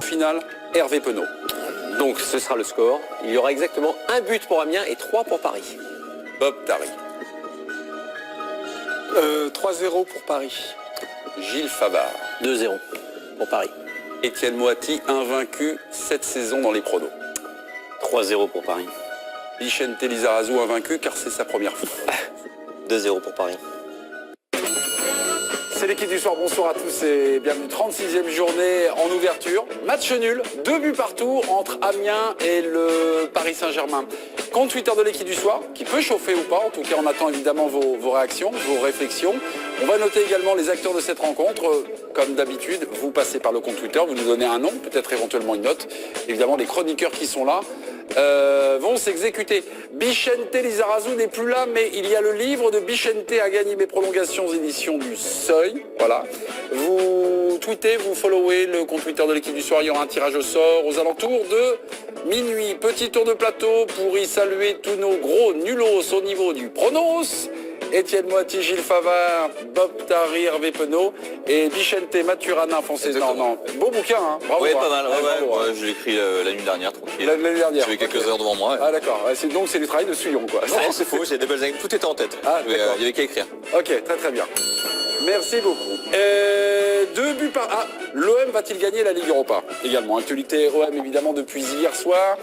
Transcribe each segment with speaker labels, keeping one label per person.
Speaker 1: Finale, Hervé Penaud.
Speaker 2: Donc ce sera le score. Il y aura exactement un but pour Amiens et 3 pour Paris.
Speaker 1: Bob Tari.
Speaker 3: 3-0 pour Paris.
Speaker 1: Gilles Favard.
Speaker 2: 2-0 pour Paris.
Speaker 1: Étienne Moiti, invaincu cette saison dans les pronos.
Speaker 2: 3-0 pour Paris.
Speaker 1: Vicente Lizarazu, invaincu car c'est sa première fois.
Speaker 2: 2-0 pour Paris.
Speaker 1: C'est l'équipe du soir, bonsoir à tous et bienvenue. 36e journée en ouverture. Match nul, 2 buts partout entre Amiens et le Paris Saint-Germain. Compte Twitter de l'équipe du soir, qui peut chauffer ou pas. En tout cas, on attend évidemment vos réactions, vos réflexions. On va noter également les acteurs de cette rencontre. Comme d'habitude, vous passez par le compte Twitter, vous nous donnez un nom, peut-être éventuellement une note. Évidemment, les chroniqueurs qui sont là vont s'exécuter. Vicente Lizarazu n'est plus là, mais il y a le livre de Vicente à gagner mes prolongations édition du Seuil. Voilà. Vous tweetez, vous followez le compte Twitter de l'équipe du soir. Il y aura un tirage au sort aux alentours de minuit. Petit tour de plateau pour y saluer tous nos gros nulos au niveau du pronos. Étienne Moiti, Gilles Favard, Bob Tari, Hervé Penaud et Vicente Maturana, français. Non. Beau bouquin, hein. Bravo.
Speaker 4: Oui, pas mal. Ouais, je l'ai écrit la nuit dernière, tranquille.
Speaker 1: L'année dernière.
Speaker 4: J'avais quelques heures devant moi.
Speaker 1: Ah d'accord. Donc c'est du travail de Suillon, quoi.
Speaker 4: Non, c'est faux, j'ai des belles années. Tout était en tête.
Speaker 1: Ah,
Speaker 4: il y avait qu'à écrire.
Speaker 1: Ok, très bien. Merci beaucoup. 2 buts par... Ah, l'OM va-t-il gagner la Ligue Europa également? Actualité OM évidemment depuis hier soir.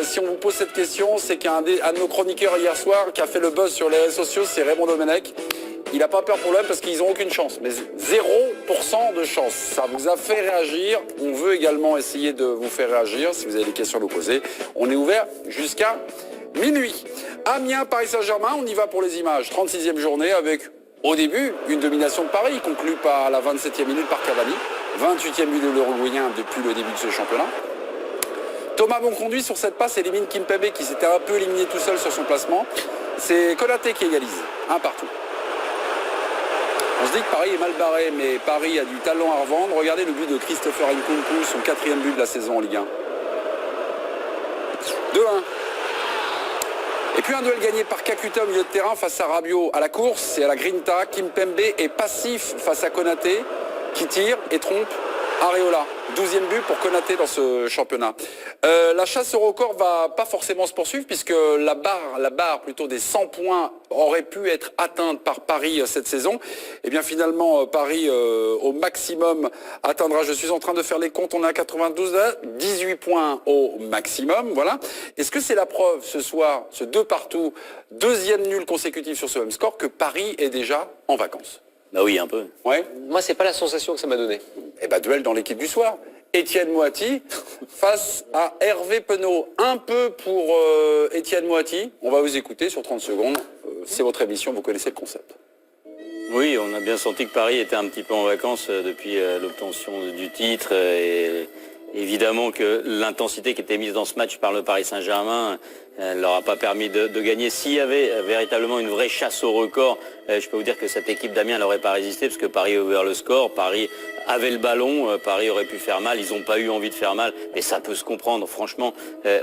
Speaker 1: Si on vous pose cette question, c'est qu'un de nos chroniqueurs hier soir qui a fait le buzz sur les réseaux sociaux, c'est Raymond Domenech. Il n'a pas peur pour l'OM parce qu'ils n'ont aucune chance, mais 0% de chance. Ça vous a fait réagir. On veut également essayer de vous faire réagir si vous avez des questions à nous poser. On est ouvert jusqu'à minuit. Amiens, Paris Saint-Germain, on y va pour les images. 36e journée avec, au début, une domination de Paris, conclue par la 27e minute par Cavani. 28e but de l'Uruguayen depuis le début de ce championnat. Thomas Bonconduit sur cette passe élimine Kimpembe qui s'était un peu éliminé tout seul sur son placement. C'est Konaté qui égalise, un partout. On se dit que Paris est mal barré, mais Paris a du talent à revendre. Regardez le but de Christopher Nkunku, son 4e but de la saison en Ligue 1. 2-1. Et puis un duel gagné par Kakuta au milieu de terrain face à Rabiot à la course et à la grinta. Kimpembe est passif face à Konaté qui tire et trompe Areola. 12e but pour Konaté dans ce championnat. La chasse au record va pas forcément se poursuivre puisque la barre plutôt des 100 points aurait pu être atteinte par Paris cette saison. Et bien finalement Paris au maximum atteindra, je suis en train de faire les comptes, on est à 92, 18 points au maximum. Voilà. Est-ce que c'est la preuve ce soir, ce 2 partout, 2e nul consécutif sur ce même score, que Paris est déjà en vacances?
Speaker 2: Bah oui, un peu.
Speaker 1: Ouais.
Speaker 2: Moi, c'est pas la sensation que ça m'a donné.
Speaker 1: Eh ben, duel dans l'équipe du soir. Étienne Moiti face à Hervé Penaud. Un peu pour Étienne Moiti. On va vous écouter sur 30 secondes. C'est votre émission, vous connaissez le concept.
Speaker 5: Oui, on a bien senti que Paris était un petit peu en vacances depuis l'obtention du titre. Et évidemment que l'intensité qui était mise dans ce match par le Paris Saint-Germain ne leur a pas permis de gagner. S'il y avait véritablement une vraie chasse au record, je peux vous dire que cette équipe d'Amiens n'aurait pas résisté parce que Paris a ouvert le score, Paris avait le ballon, Paris aurait pu faire mal, ils n'ont pas eu envie de faire mal, mais ça peut se comprendre. Franchement,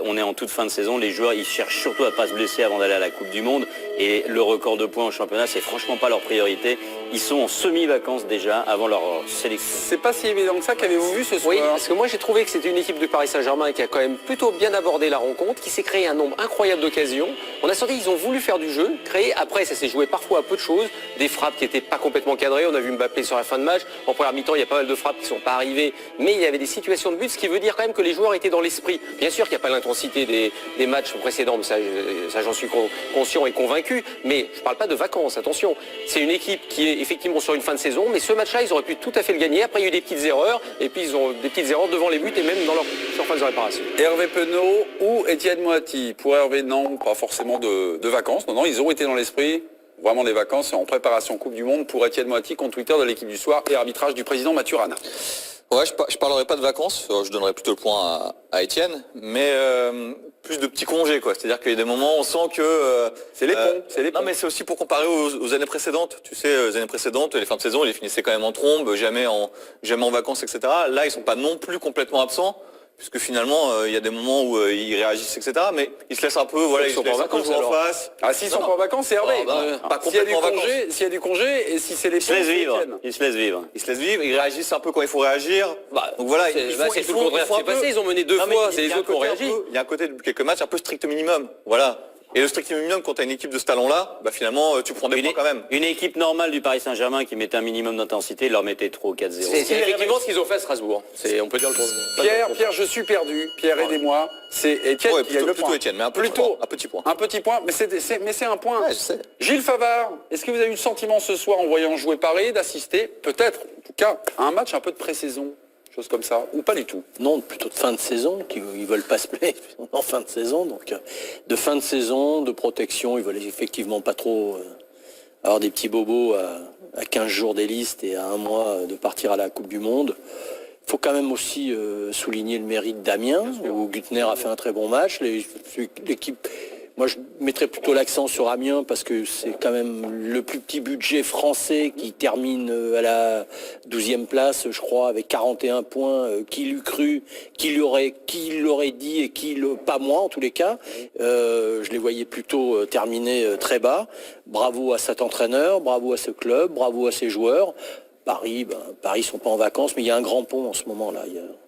Speaker 5: on est en toute fin de saison, les joueurs ils cherchent surtout à ne pas se blesser avant d'aller à la Coupe du Monde et le record de points au championnat, c'est franchement pas leur priorité. Ils sont en semi-vacances déjà avant leur sélection.
Speaker 1: C'est pas si évident que ça. Qu'avez-vous vu ce soir?
Speaker 2: Oui, parce que moi j'ai trouvé que c'était une équipe de Paris Saint-Germain qui a quand même plutôt bien abordé la rencontre, qui s'est créé un nombre incroyable d'occasions. On a senti qu'ils ont voulu faire du jeu, créer. Après, ça s'est joué parfois à peu de choses, des frappes qui n'étaient pas complètement cadrées. On a vu Mbappé sur la fin de match. En première mi-temps, il y a pas mal de frappes qui ne sont pas arrivées, mais il y avait des situations de but, ce qui veut dire quand même que les joueurs étaient dans l'esprit. Bien sûr qu'il n'y a pas l'intensité des matchs précédents, mais ça j'en suis conscient et convaincu. Mais je ne parle pas de vacances, attention. C'est une équipe qui est effectivement sur une fin de saison, mais ce match-là, ils auraient pu tout à fait le gagner. Après, il y a eu des petites erreurs, et puis ils ont des petites erreurs devant les buts et même dans leur surface de réparation.
Speaker 1: Hervé Penaud ou Étienne Moiti? Pour Hervé, non, pas forcément de vacances. Non, ils ont été dans l'esprit. Vraiment des vacances en préparation Coupe du Monde pour Étienne Moiti, compte Twitter de l'équipe du soir et arbitrage du président Maturana.
Speaker 4: Ouais, je parlerai pas de vacances, je donnerai plutôt le point à Étienne, mais plus de petits congés, quoi. C'est-à-dire qu'il y a des moments où on sent que...
Speaker 1: c'est les ponts,
Speaker 4: Non, mais c'est aussi pour comparer aux années précédentes. Tu sais, les années précédentes, les fins de saison, ils finissaient quand même en trombe, jamais en vacances, etc. Là, ils sont pas non plus complètement absents. puisque finalement, il y a des moments où ils réagissent, etc. Mais ils se laissent un peu, voilà,
Speaker 2: Ils
Speaker 4: ils
Speaker 2: sont
Speaker 4: se
Speaker 2: pas en
Speaker 4: laissent un peu
Speaker 2: vacances,
Speaker 4: jouer en
Speaker 2: alors.
Speaker 4: face.
Speaker 1: Ah, s'ils sont pas en vacances, c'est Hervé.
Speaker 4: Pas
Speaker 1: S'il y a du
Speaker 4: complètement en vacances.
Speaker 1: congé, s'il y a du congé, et si c'est les
Speaker 5: Ils se laissent
Speaker 1: ponts,
Speaker 5: vivre.
Speaker 1: Étienne.
Speaker 5: Ils se laissent vivre.
Speaker 4: Ils se laissent vivre, ils réagissent un peu quand il faut réagir. Donc voilà,
Speaker 2: C'est tout le contraire qui s'est passé. Ils ont mené 2
Speaker 4: Non, mais
Speaker 2: fois,
Speaker 4: il
Speaker 2: c'est
Speaker 4: y
Speaker 2: les
Speaker 4: a un
Speaker 2: autres qui ont
Speaker 4: côté un
Speaker 2: réagi.
Speaker 4: peu- Il y a un côté de quelques matchs un peu strict minimum. Voilà. Et le strict minimum, quand tu as une équipe de ce talent-là, bah finalement, tu prends des points quand même.
Speaker 5: Une équipe normale du Paris Saint-Germain qui mettait un minimum d'intensité, leur mettait trop 4-0.
Speaker 2: C'est effectivement ce qu'ils ont fait à Strasbourg. On peut dire le contraire.
Speaker 1: Pierre, je suis perdu. Pierre, aidez-moi. C'est Étienne
Speaker 4: Ouais,
Speaker 1: qui gagne le
Speaker 4: plutôt
Speaker 1: point.
Speaker 4: Étienne, mais un petit
Speaker 1: Plutôt.
Speaker 4: point, un petit point.
Speaker 1: Un petit point, mais c'est un point.
Speaker 4: Ouais, je sais.
Speaker 1: Gilles Favard, est-ce que vous avez eu le sentiment ce soir, en voyant jouer Paris, d'assister, peut-être, en tout cas, à un match un peu de pré-saison, chose comme ça, ou pas du tout?
Speaker 6: Non, plutôt de fin de saison, ils veulent pas se plaindre en fin de saison, donc de fin de saison, de protection, ils veulent effectivement pas trop avoir des petits bobos à 15 jours des listes et à 1 mois de partir à la Coupe du Monde. Il faut quand même aussi souligner le mérite d'Amiens, où Güttner a fait un très bon match. L'équipe, moi je mettrais plutôt l'accent sur Amiens parce que c'est quand même le plus petit budget français qui termine à la 12e place, je crois, avec 41 points. Qui l'eût cru, qui l'aurait dit et pas moi en tous les cas. Je les voyais plutôt terminer très bas. Bravo à cet entraîneur, bravo à ce club, bravo à ses joueurs. Paris sont pas en vacances, mais il y a un grand pont en ce moment-là.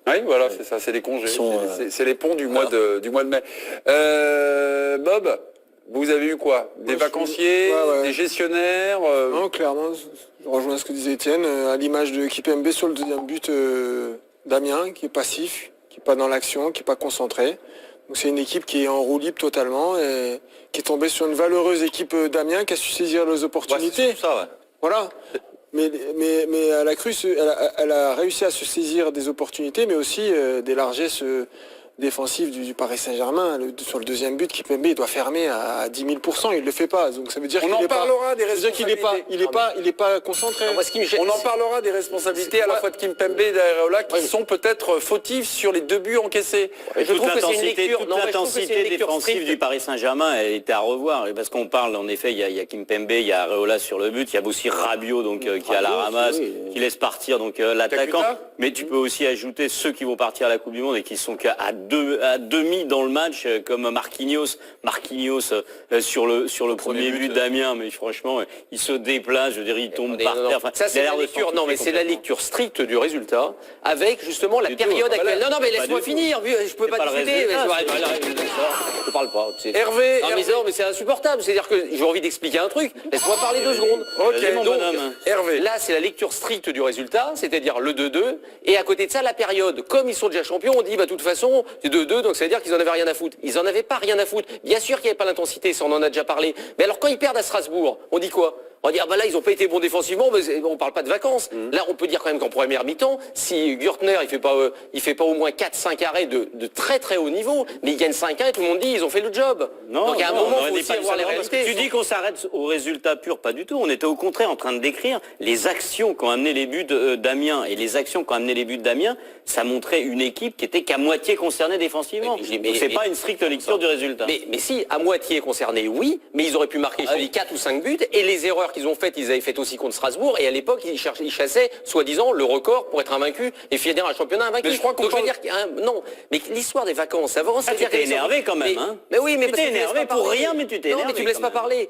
Speaker 1: Oui, voilà, c'est ça, c'est les congés.
Speaker 6: sont,
Speaker 1: C'est les ponts du mois de mai. Bob, vous avez eu quoi? Des vacanciers,
Speaker 3: ouais.
Speaker 1: des gestionnaires
Speaker 3: Non, clairement, je rejoins ce que disait Étienne, à l'image de Kipembe sur le deuxième but d'Amiens, qui est passif, qui n'est pas dans l'action, qui n'est pas concentré. Donc c'est une équipe qui est en roue libre totalement et qui est tombée sur une valeureuse équipe d'Amiens qui a su saisir les
Speaker 4: Ouais,
Speaker 3: opportunités.
Speaker 4: c'est ça, ouais.
Speaker 3: Voilà. Mais elle a réussi à se saisir des opportunités, mais aussi des largesses défensives du Paris Saint-Germain. Sur le deuxième but, Kipembe il doit fermer à 10 000%, il ne le fait pas. Donc ça veut dire
Speaker 1: On
Speaker 3: qu'il
Speaker 1: en
Speaker 3: est
Speaker 1: parlera des
Speaker 3: ça veut dire qu'il
Speaker 1: responsabilités.
Speaker 3: il est pas concentré.
Speaker 2: Moi, ce qui me gêne,
Speaker 1: On en
Speaker 2: c'est-
Speaker 1: parlera des responsabilités à la fois de Kimpembe et d'Areola qui sont peut-être fautifs sur les 2 buts encaissés.
Speaker 2: je
Speaker 5: Toute
Speaker 2: trouve que c'est une
Speaker 5: l'intensité
Speaker 2: lecture.
Speaker 5: toute
Speaker 2: Non, mais je trouve que c'est une
Speaker 5: l'intensité
Speaker 2: lecture
Speaker 5: défensive
Speaker 2: stricte.
Speaker 5: du Paris Saint-Germain, elle était à revoir. Et parce qu'on parle, en effet, il y a Kimpembe, il y a Areola sur le but, il y a aussi Rabiot donc, qui est à la ramasse, qui laisse partir donc l'attaquant.
Speaker 1: Kakuta.
Speaker 5: Mais tu peux aussi ajouter ceux qui vont partir à la Coupe du Monde et qui sont qu'à demi dans le match, comme Marquinhos sur le premier but d'Amiens. Mais franchement, il se déplace, je veux dire, il tombe par terre. Enfin,
Speaker 2: Ça,
Speaker 5: il
Speaker 2: c'est
Speaker 5: a
Speaker 2: la
Speaker 5: l'air de
Speaker 2: lecture.
Speaker 5: s'en
Speaker 2: Non, mais
Speaker 5: foutre
Speaker 2: c'est la
Speaker 5: complètement.
Speaker 2: lecture stricte du résultat, avec justement la
Speaker 5: Du tout.
Speaker 2: période
Speaker 5: Ah, bah là,
Speaker 2: actuelle. Non, mais
Speaker 5: pas
Speaker 2: laisse-moi
Speaker 5: du
Speaker 2: finir. Je peux
Speaker 5: C'est
Speaker 2: pas
Speaker 5: pas le
Speaker 2: discuter.
Speaker 5: résultat,
Speaker 2: Je parle pas.
Speaker 1: Hervé,
Speaker 2: Non, mais non, mais c'est insupportable. C'est-à-dire que j'ai envie d'expliquer un truc. Laisse-moi parler 2 secondes.
Speaker 5: Vas-y, mon
Speaker 2: donc,
Speaker 5: bonhomme.
Speaker 1: Hervé.
Speaker 2: là, c'est la lecture stricte du résultat, c'est-à-dire le 2-2. Et à côté de ça, la période. Comme ils sont déjà champions, on dit, bah, de toute façon, c'est 2-2, donc ça veut dire qu'ils en avaient rien à foutre. Ils en avaient pas rien à foutre. Bien sûr qu'il n'y avait pas l'intensité, ça on en a déjà parlé. Mais alors, quand ils perdent à Strasbourg, on dit quoi? On dit, ah bah là, ils n'ont pas été bons défensivement, mais on parle pas de vacances. Là, on peut dire quand même qu'en première mi-temps, si Gürtner, il fait pas au moins 4-5 arrêts de très très haut niveau, mais il gagne 5-1 et tout le monde dit, ils ont fait le job.
Speaker 5: Non,
Speaker 2: donc à un
Speaker 5: non,
Speaker 2: moment,
Speaker 5: on
Speaker 2: il faut
Speaker 5: n'est
Speaker 2: aussi
Speaker 5: pas
Speaker 2: avoir les
Speaker 5: du tout d'accord, parce que
Speaker 2: réalités.
Speaker 5: tu dis qu'on s'arrête au résultat pur, pas du tout. On était au contraire en train de décrire les actions qui ont amené les buts d'Amiens. Et les actions qui ont amené les buts d'Amiens, ça montrait une équipe qui était qu'à moitié concernée défensivement. Donc c'est pas une stricte lecture du résultat.
Speaker 2: Mais si, à moitié concernés, oui, mais ils auraient pu marquer, je te dis, 4 ou 5 buts, et les erreurs qu'ils ont faites, ils avaient fait aussi contre Strasbourg, et à l'époque, ils chassaient, soi-disant, le record pour être invaincu et finir un championnat invaincu.
Speaker 1: Mais je crois qu'on
Speaker 2: Donc, je veux
Speaker 1: parle-
Speaker 2: dire, non, mais l'histoire des vacances avant,
Speaker 5: Ah, tu t'es énervé quand même, hein.
Speaker 2: Mais oui, mais
Speaker 5: Tu
Speaker 2: parce
Speaker 5: t'es
Speaker 2: que me laisses
Speaker 5: énervé
Speaker 2: pas
Speaker 5: pour
Speaker 2: parler.
Speaker 5: rien, mais tu t'es
Speaker 2: Non, mais
Speaker 5: énervé
Speaker 2: tu me laisses
Speaker 5: quand
Speaker 2: pas
Speaker 5: même.
Speaker 2: parler.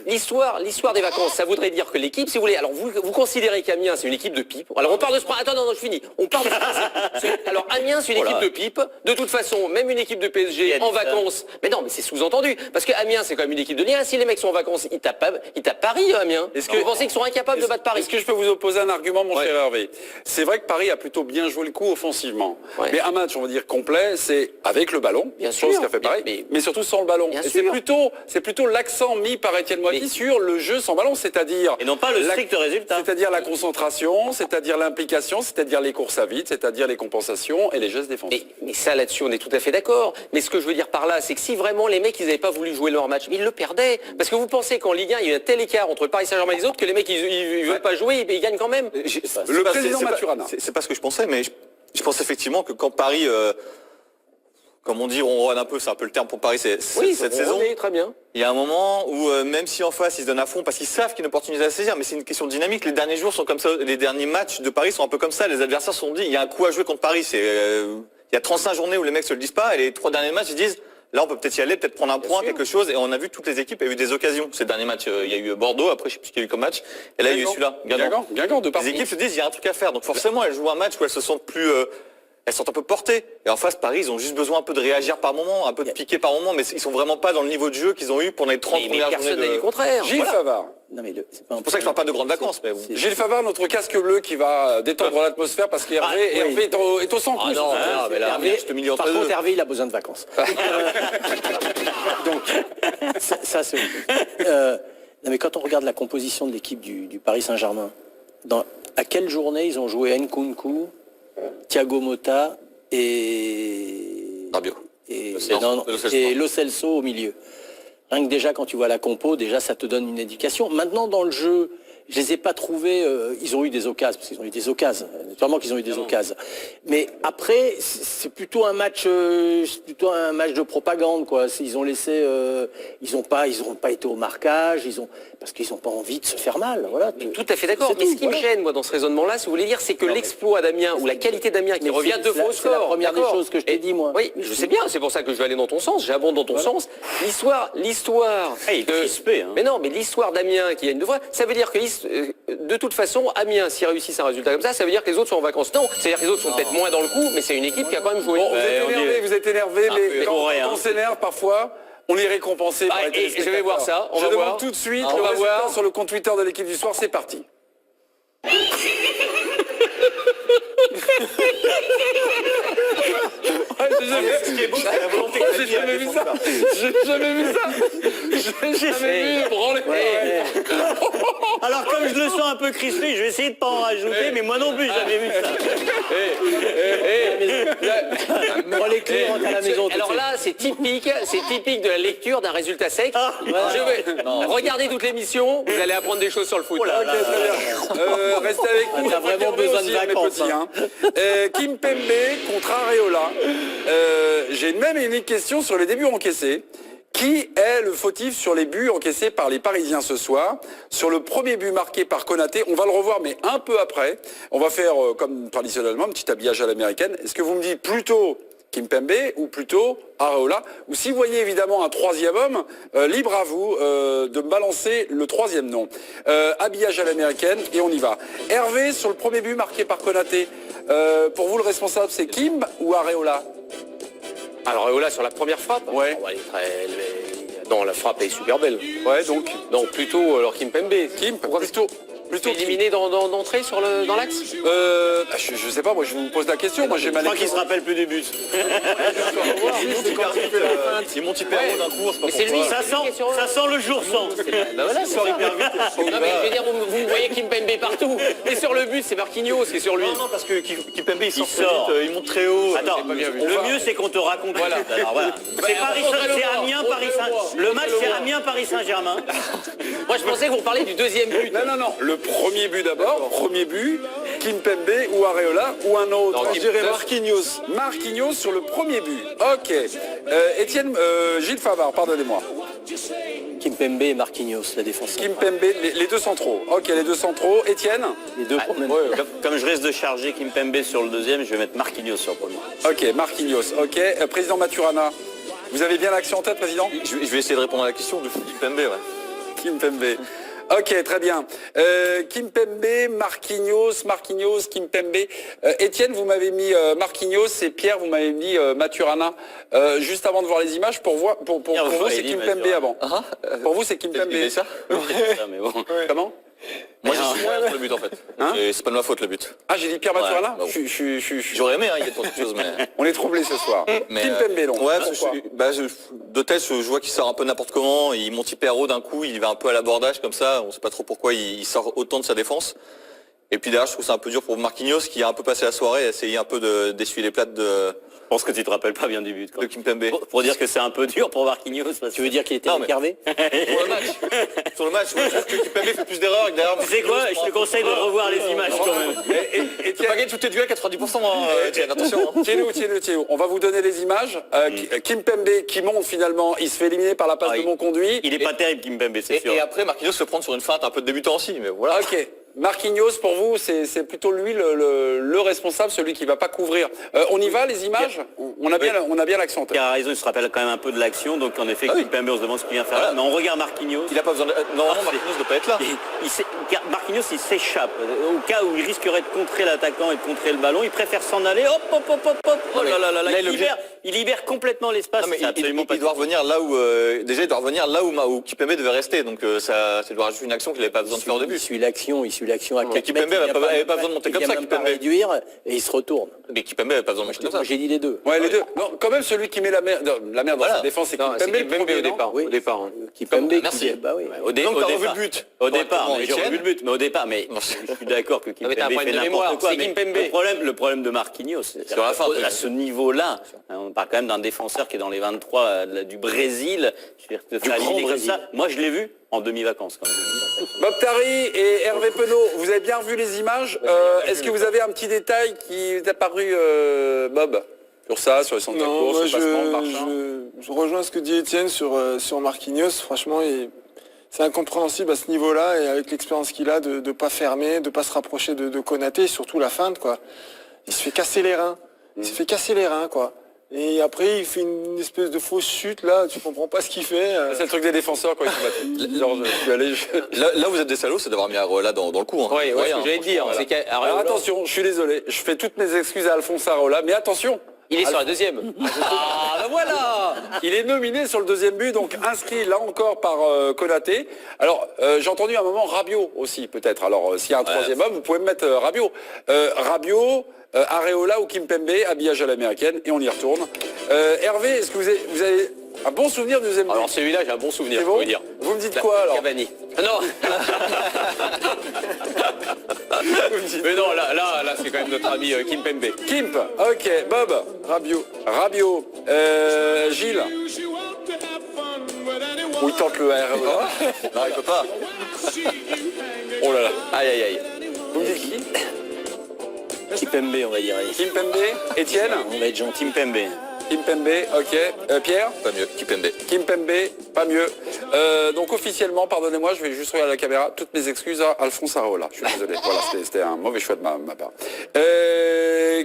Speaker 2: L'histoire des vacances, ça voudrait dire que l'équipe, si vous voulez, alors vous considérez qu'Amiens, c'est une équipe de pipe. Alors on parle de ce Attends, non, je finis. On parle de alors Amiens, c'est une équipe de pipe. De toute façon, même une équipe de
Speaker 5: Qui a
Speaker 2: PSG
Speaker 5: dit
Speaker 2: en
Speaker 5: ça
Speaker 2: vacances. Mais non, mais c'est sous-entendu. Parce que Amiens, c'est quand même une équipe de Ligue 1. Si les mecs sont en vacances, ils tapent Paris, Amiens. Est-ce que vous pensez qu'ils sont incapables de battre Paris?
Speaker 1: Est-ce que je peux vous opposer un argument, mon cher Hervé? C'est vrai que Paris a plutôt bien joué le coup offensivement.
Speaker 2: Ouais.
Speaker 1: Mais un match, on va dire, complet, c'est avec le ballon,
Speaker 2: Bien
Speaker 1: chose
Speaker 2: sûr,
Speaker 1: qu'a fait Paris,
Speaker 2: mais-
Speaker 1: mais surtout sans le ballon.
Speaker 2: Bien
Speaker 1: Et
Speaker 2: sûr.
Speaker 1: c'est plutôt l'accent mis par Étienne Moiti
Speaker 2: Mais-
Speaker 1: sur le jeu sans ballon, c'est-à-dire...
Speaker 5: Et non pas le strict résultat.
Speaker 1: C'est-à-dire la concentration, c'est-à-dire l'implication, c'est-à-dire les courses à vide, c'est-à-dire les compensations et les gestes défensifs.
Speaker 2: Mais ça, là-dessus, on est tout à fait d'accord. Mais ce que je veux dire par là, c'est que si vraiment les mecs, ils n'avaient pas voulu jouer leur match, mais ils le perdaient. Parce que vous pensez qu'en Ligue 1, il y a un tel écart entre le Paris Saint-Germain et les autres que les mecs, ils veulent pas jouer, ils gagnent quand même.
Speaker 1: Le président Maturana.
Speaker 4: C'est pas ce que je pensais, mais je pense effectivement que quand Paris, comme on dit, on ronronne un peu, c'est un peu le terme pour Paris, cette saison.
Speaker 2: Très bien.
Speaker 4: Il y a un moment où même si en face ils se donnent à fond parce qu'ils savent qu'il y a une opportunité à saisir, mais c'est une question dynamique. Les derniers jours sont comme ça, les derniers matchs de Paris sont un peu comme ça. Les adversaires se sont dit il y a un coup à jouer contre Paris. il y a 35 journées où les mecs se le disent pas, et les 3 derniers matchs, ils disent, là, on peut peut-être y aller, peut-être prendre un point, quelque chose, et on a vu que toutes les équipes ont eu des occasions. Ces derniers matchs, il y a eu Bordeaux, après, je sais plus ce qu'il y a eu comme match, et là, il y a eu celui-là,
Speaker 1: Guingamp, de
Speaker 4: Les
Speaker 1: partout.
Speaker 4: équipes se disent, il y a un truc à faire, donc forcément, elles jouent un match où elles se sentent plus, elles sont un peu portées. Et en face, Paris, ils ont juste besoin un peu de réagir par moment, un peu de piquer par moment, mais ils sont vraiment pas dans le niveau de jeu qu'ils ont eu pendant les 30
Speaker 2: Mais
Speaker 4: premières journées
Speaker 2: personne n'a dit
Speaker 4: de...
Speaker 2: le contraire.
Speaker 1: Gilles Favard.
Speaker 6: Non, mais c'est pas un
Speaker 4: C'est pour ça que je parle pas de grandes vacances, mais bon.
Speaker 1: Gilles Favard, notre casque bleu qui va détendre l'atmosphère parce qu'Hervé
Speaker 6: oui.
Speaker 1: est au centre.
Speaker 4: Ah non,
Speaker 6: Ah,
Speaker 4: mais là,
Speaker 6: Hervé,
Speaker 4: juste au milieu entre
Speaker 6: par
Speaker 4: les
Speaker 6: contre,
Speaker 4: deux.
Speaker 6: Hervé, il a besoin de vacances. Donc, ça c'est... non, mais quand on regarde la composition de l'équipe du Paris Saint-Germain, à quelle journée ils ont joué Nkunku, Thiago Motta et...
Speaker 4: Rabiot.
Speaker 6: Et,
Speaker 4: Celso.
Speaker 6: non, non,
Speaker 4: Lo Celso.
Speaker 6: et Lo Celso au milieu. Rien que déjà, quand tu vois la compo, déjà, ça te donne une indication. Maintenant, dans le jeu, je les ai pas trouvés... ils ont eu des occasions, parce qu'ils ont eu des occasions. Naturellement qu'ils ont eu des occasions. Mais après, c'est plutôt un match de propagande, quoi. Ils ont laissé... ils ont pas été au marquage, parce qu'ils n'ont pas envie de se faire mal. Voilà.
Speaker 2: Tout à fait d'accord.
Speaker 6: C'est
Speaker 2: Mais
Speaker 6: tout,
Speaker 2: ce qui me
Speaker 6: voilà.
Speaker 2: gêne, moi, dans ce raisonnement-là, si vous voulez dire, c'est que l'exploit d'Amiens ou la qualité d'Amiens qui
Speaker 6: Mais
Speaker 2: revient
Speaker 6: c'est
Speaker 2: deux fois au
Speaker 6: c'est la
Speaker 2: score.
Speaker 6: première des
Speaker 2: d'accord.
Speaker 6: choses que je t'ai
Speaker 2: Et-
Speaker 6: dit, moi.
Speaker 2: Oui, je sais bien, c'est pour ça que je vais aller dans ton sens, j'abonde dans ton sens. L'histoire.
Speaker 5: Ah, il est crispé, hein.
Speaker 2: Mais non, mais l'histoire d'Amiens qui a une fois, ça veut dire que de toute façon, Amiens, s'ils réussissent un résultat comme ça veut dire que les autres sont en vacances. Non, c'est-à-dire que les autres sont peut-être moins dans le coup, mais c'est une équipe qui a quand même joué.
Speaker 1: Bon, vous êtes énervé, mais
Speaker 5: peu,
Speaker 1: quand
Speaker 5: ouais, hein.
Speaker 1: on s'énerve parfois, on est récompensé par
Speaker 2: Ah,
Speaker 1: les
Speaker 2: et
Speaker 1: téléspectateurs.
Speaker 2: je vais voir ça, on
Speaker 1: Je
Speaker 2: va
Speaker 1: demande
Speaker 2: voir.
Speaker 1: tout de suite
Speaker 2: On
Speaker 1: le
Speaker 2: va
Speaker 1: résultat
Speaker 2: voir.
Speaker 1: sur le compte Twitter de l'équipe du soir, c'est parti.
Speaker 5: Ce qui est beau, c'est la volonté que
Speaker 1: J'ai jamais vu ça. J'ai jamais vu ça. J'ai jamais vu branler.
Speaker 5: Alors comme je le sens un peu crispé, je vais essayer de pas en rajouter, mais moi non plus, j'avais vu ça.
Speaker 6: Prends les clés, rentre à la maison. tout de
Speaker 2: Alors
Speaker 6: suite.
Speaker 2: là, c'est typique de la lecture d'un résultat sec. Regardez toute l'émission, vous allez apprendre des choses sur le foot.
Speaker 1: Ok, très bien. Restez avec nous.
Speaker 6: T'as vraiment besoin de
Speaker 1: Aussi, mes
Speaker 6: vacances,
Speaker 1: petits, hein. Kim Pembe contre Areola. J'ai même une question sur les débuts encaissés. Qui est le fautif sur les buts encaissés par les Parisiens ce soir? Sur le premier but marqué par Konaté, on va le revoir, mais un peu après. On va faire, comme traditionnellement, un petit habillage à l'américaine. Est-ce que vous me dites plutôt Kim Pembe ou plutôt Areola? Ou si vous voyez évidemment un troisième homme, libre à vous de me balancer le troisième nom. Habillage à l'américaine et on y va. Hervé, sur le premier but marqué par Konaté, pour vous le responsable c'est Kim ou Areola?
Speaker 2: Alors là, sur la première frappe,
Speaker 1: Ouais.
Speaker 2: non, la frappe est super belle.
Speaker 1: Ouais, donc
Speaker 2: Non, plutôt alors Kim Pembe.
Speaker 1: Kim,
Speaker 2: Pourquoi
Speaker 1: plutôt
Speaker 2: éliminé d'entrée dans l'axe.
Speaker 1: je sais pas, moi je vous pose la question, moi j'ai ma
Speaker 5: Je crois qu'il se
Speaker 1: lecture.
Speaker 5: rappelle plus du but.
Speaker 4: Ils montent hyper haut d'un coup,
Speaker 2: Mais c'est lui.
Speaker 5: Ça sent le jour sans.
Speaker 2: Bah voilà, c'est ça. Non mais je veux dire, vous voyez Kim Pembe partout. Mais sur le but, c'est Marquinhos qui est sur lui.
Speaker 4: Non, non, parce que Kipembe, il sort,
Speaker 5: sort.
Speaker 4: très vite, il monte très haut.
Speaker 5: Attends,
Speaker 1: pas bien vu.
Speaker 5: le mieux c'est qu'on te raconte.
Speaker 2: Voilà.
Speaker 5: Alors voilà. C'est Paris, c'est Amiens, Paris Saint. Le match c'est
Speaker 2: voir.
Speaker 5: Amiens, Paris Saint-Germain.
Speaker 2: Moi, je pensais que vous parliez du deuxième but.
Speaker 1: Non, le premier but d'abord, premier but, Kim Pembe ou Areola ou un autre.
Speaker 2: Non,
Speaker 1: Je dirais
Speaker 3: Marquinhos.
Speaker 1: Marquinhos sur le premier but. Ok. Étienne, Gilles Favard, pardonnez-moi.
Speaker 6: Kimpembe et Marquinhos, la défense.
Speaker 1: Kim Pembe, les deux centraux. Ok, les deux centraux. Étienne.
Speaker 6: Les deux promènent.
Speaker 5: Comme je risque de charger Kimpembe sur le deuxième, je vais mettre Marquinhos sur le premier.
Speaker 1: Ok, Marquinhos. Ok. Président Maturana, vous avez bien l'action en tête, président?
Speaker 4: Je vais essayer de répondre à la question de Kipembe, ouais.
Speaker 1: Kim Pembe. Ok, très bien. Kim Pembe, Marquinhos, Kim Pembe. Étienne, vous m'avez mis Marquinhos et Pierre, vous m'avez mis Maturana. Juste avant de voir les images, pour vous,
Speaker 5: vous
Speaker 1: c'est
Speaker 5: avez dit
Speaker 1: Kim Pembe
Speaker 5: Maturana.
Speaker 1: avant. Pour vous, c'est Kim
Speaker 4: Il
Speaker 1: Pembe.
Speaker 4: est ça
Speaker 5: Mais bon.
Speaker 1: Comment?
Speaker 4: Moi, je suis contre le but, en fait.
Speaker 1: Hein
Speaker 4: C'est pas de ma faute, le but.
Speaker 1: Ah, j'ai dit Pierre Maturana.
Speaker 4: Ouais, bah bon.
Speaker 1: Je-
Speaker 4: J'aurais aimé, hein, il y a d'autres choses, mais...
Speaker 1: On est troublés ce soir.
Speaker 4: mais
Speaker 1: Kim Pembe, donc.
Speaker 4: Ouais,
Speaker 1: Pourquoi
Speaker 4: de tête, je vois qu'il sort un peu n'importe comment. Il monte hyper haut d'un coup, il va un peu à l'abordage comme ça. On sait pas trop pourquoi il sort autant de sa défense. Et puis derrière, je trouve que c'est un peu dur pour Marquinhos qui a un peu passé la soirée, a essayé un peu d'essuyer les plates de
Speaker 5: Je pense que tu te rappelles pas bien du but. Quoi.
Speaker 4: Kimpembe.
Speaker 5: Pour dire que c'est un peu dur pour Marquinhos. Parce
Speaker 6: Tu veux dire qu'il était
Speaker 4: Non, mais-
Speaker 6: énervé?
Speaker 4: Sur le match. Sur le match, je trouve que Kimpembe fait plus d'erreurs que derrière.
Speaker 5: Tu sais quoi, je te conseille de revoir les images quand même.
Speaker 1: Et
Speaker 4: Tu vas pas gagner tous tes duels à 90%, Etienne, attention. hein.
Speaker 1: Tiens-nous. On va vous donner les images. Kim Pembe qui monte finalement, il se fait éliminer par la passe
Speaker 4: Ah,
Speaker 1: de Monconduit.
Speaker 5: Il est pas terrible Kimpembe, c'est sûr.
Speaker 4: Et après, Marquinhos se prend sur une feinte un peu de débutant aussi, mais voilà.
Speaker 1: Ok. Marquinhos, pour vous, c'est plutôt lui le responsable, celui qui va pas couvrir. On y va, les images? On a bien l'accent.
Speaker 5: Il a raison, il se rappelle quand même un peu de l'action, donc en effet, Kimpembe, on se demande ce qu'il vient faire là. Mais on regarde Marquinhos.
Speaker 4: Il a pas besoin de... Normalement, Marquinhos ne doit pas être là.
Speaker 5: Marquinhos, il s'échappe. Au cas où il risquerait de contrer l'attaquant et de contrer le ballon, il préfère s'en aller. Hop, hop, hop, hop, hop. Oh là là là là, il libère complètement l'espace.
Speaker 4: Non, mais il doit revenir là où... déjà, il doit revenir là où Kimpembe devait rester. Donc ça doit rajouter une action qu'il n'avait pas besoin de faire au début.
Speaker 6: Il suit l'action à 4
Speaker 4: Kimpembe
Speaker 6: mètres.
Speaker 4: avait pas besoin de monter comme ça,
Speaker 6: Il vient même pas
Speaker 4: Kimpembe.
Speaker 6: réduire et il se retourne.
Speaker 4: Mais Kimpembe n'avait pas besoin de monter comme ça.
Speaker 6: Moi, j'ai dit les deux.
Speaker 1: Ouais, les deux. Non, quand même, celui qui met la merde dans sa défense, c'est Kimpembe le premier,
Speaker 2: au départ.
Speaker 6: Oui.
Speaker 2: Au départ. Hein.
Speaker 6: Kimpembe,
Speaker 4: Merci.
Speaker 6: bah oui.
Speaker 5: Au
Speaker 4: Donc, t'as revu
Speaker 5: départ.
Speaker 4: le but.
Speaker 5: Au départ,
Speaker 4: Correctement,
Speaker 5: j'ai revu
Speaker 4: Etienne.
Speaker 5: le but, mais au départ, mais
Speaker 4: Non,
Speaker 5: je suis d'accord que
Speaker 2: mais
Speaker 5: Kimpembe
Speaker 2: t'as un problème
Speaker 5: fait
Speaker 2: de mémoire,
Speaker 5: n'importe quoi.
Speaker 2: c'est
Speaker 5: Mais
Speaker 2: Kimpembe.
Speaker 5: le problème de Marquinhos, c'est
Speaker 4: Sur la fin,
Speaker 5: à ce niveau-là, on parle quand même d'un défenseur qui est dans les 23 du Brésil. Je veux dire, de faire
Speaker 6: grand
Speaker 5: aligner comme
Speaker 6: Brésil.
Speaker 5: ça. Moi, je l'ai vu en demi-vacances quand même.
Speaker 1: Bob Tari et Hervé Penaud, vous avez bien revu les images. Est-ce que vous avez un petit détail qui est apparu, Bob, sur ça, sur les centres de
Speaker 3: Non,
Speaker 1: course,
Speaker 3: moi,
Speaker 1: le passement, le marchand?
Speaker 3: je rejoins ce que dit Étienne sur Marquinhos. Franchement, c'est incompréhensible à ce niveau-là et avec l'expérience qu'il a de pas fermer, de pas se rapprocher de Konaté, et surtout la feinte, quoi. Il se fait casser les reins. Il se fait casser les reins, quoi. Et après, il fait une espèce de fausse chute, là, tu comprends pas ce qu'il fait.
Speaker 1: C'est le truc des défenseurs quand ils sont battus. Genre, je suis allé...
Speaker 4: Là, vous êtes des salauds, c'est d'avoir mis Areola dans le coup. Hein.
Speaker 2: Oui,
Speaker 4: Ouais,
Speaker 2: ce
Speaker 4: hein,
Speaker 2: que j'allais dire.
Speaker 4: franchement,
Speaker 2: C'est qu'Areola,
Speaker 1: Alors attention, je suis désolé, je fais toutes mes excuses à Alphonse Areola, mais attention,
Speaker 2: il est sur la deuxième.
Speaker 1: ah ben voilà, il est nominé sur le deuxième but, donc inscrit là encore par Konaté. Alors j'ai entendu à un moment Rabiot aussi peut-être. Alors s'il y a un troisième homme, vous pouvez me mettre Rabiot. Rabiot, Areola ou Kimpembe, habillage à l'américaine, et on y retourne. Hervé, est-ce que vous avez un bon souvenir du deuxième but?
Speaker 2: Alors celui-là, j'ai un bon souvenir,
Speaker 1: C'est
Speaker 2: je
Speaker 1: bon
Speaker 2: peux vous dire.
Speaker 1: Vous me dites quoi alors?
Speaker 2: Cavani. Non. Mais non, là, c'est quand même notre ami Kimpembe.
Speaker 1: Kimp, ok, Bob, Rabiot, Gilles. Où il tente le Areola.
Speaker 4: Non, il peut pas.
Speaker 1: Oh là là.
Speaker 2: Aïe, aïe, aïe.
Speaker 1: Vous me dites qui?
Speaker 6: Kimpembe, on va dire.
Speaker 1: Kimpembe, Étienne,
Speaker 6: On va être gentil.
Speaker 5: Kimpembe.
Speaker 1: Kimpembe, ok. Pierre,
Speaker 4: Pas mieux, Kimpembe.
Speaker 1: Kimpembe, pas mieux. Donc officiellement, pardonnez-moi, je vais juste regarder la caméra. Toutes mes excuses à Alphonse Areola. Je suis désolé. Voilà, c'était un mauvais choix de ma part.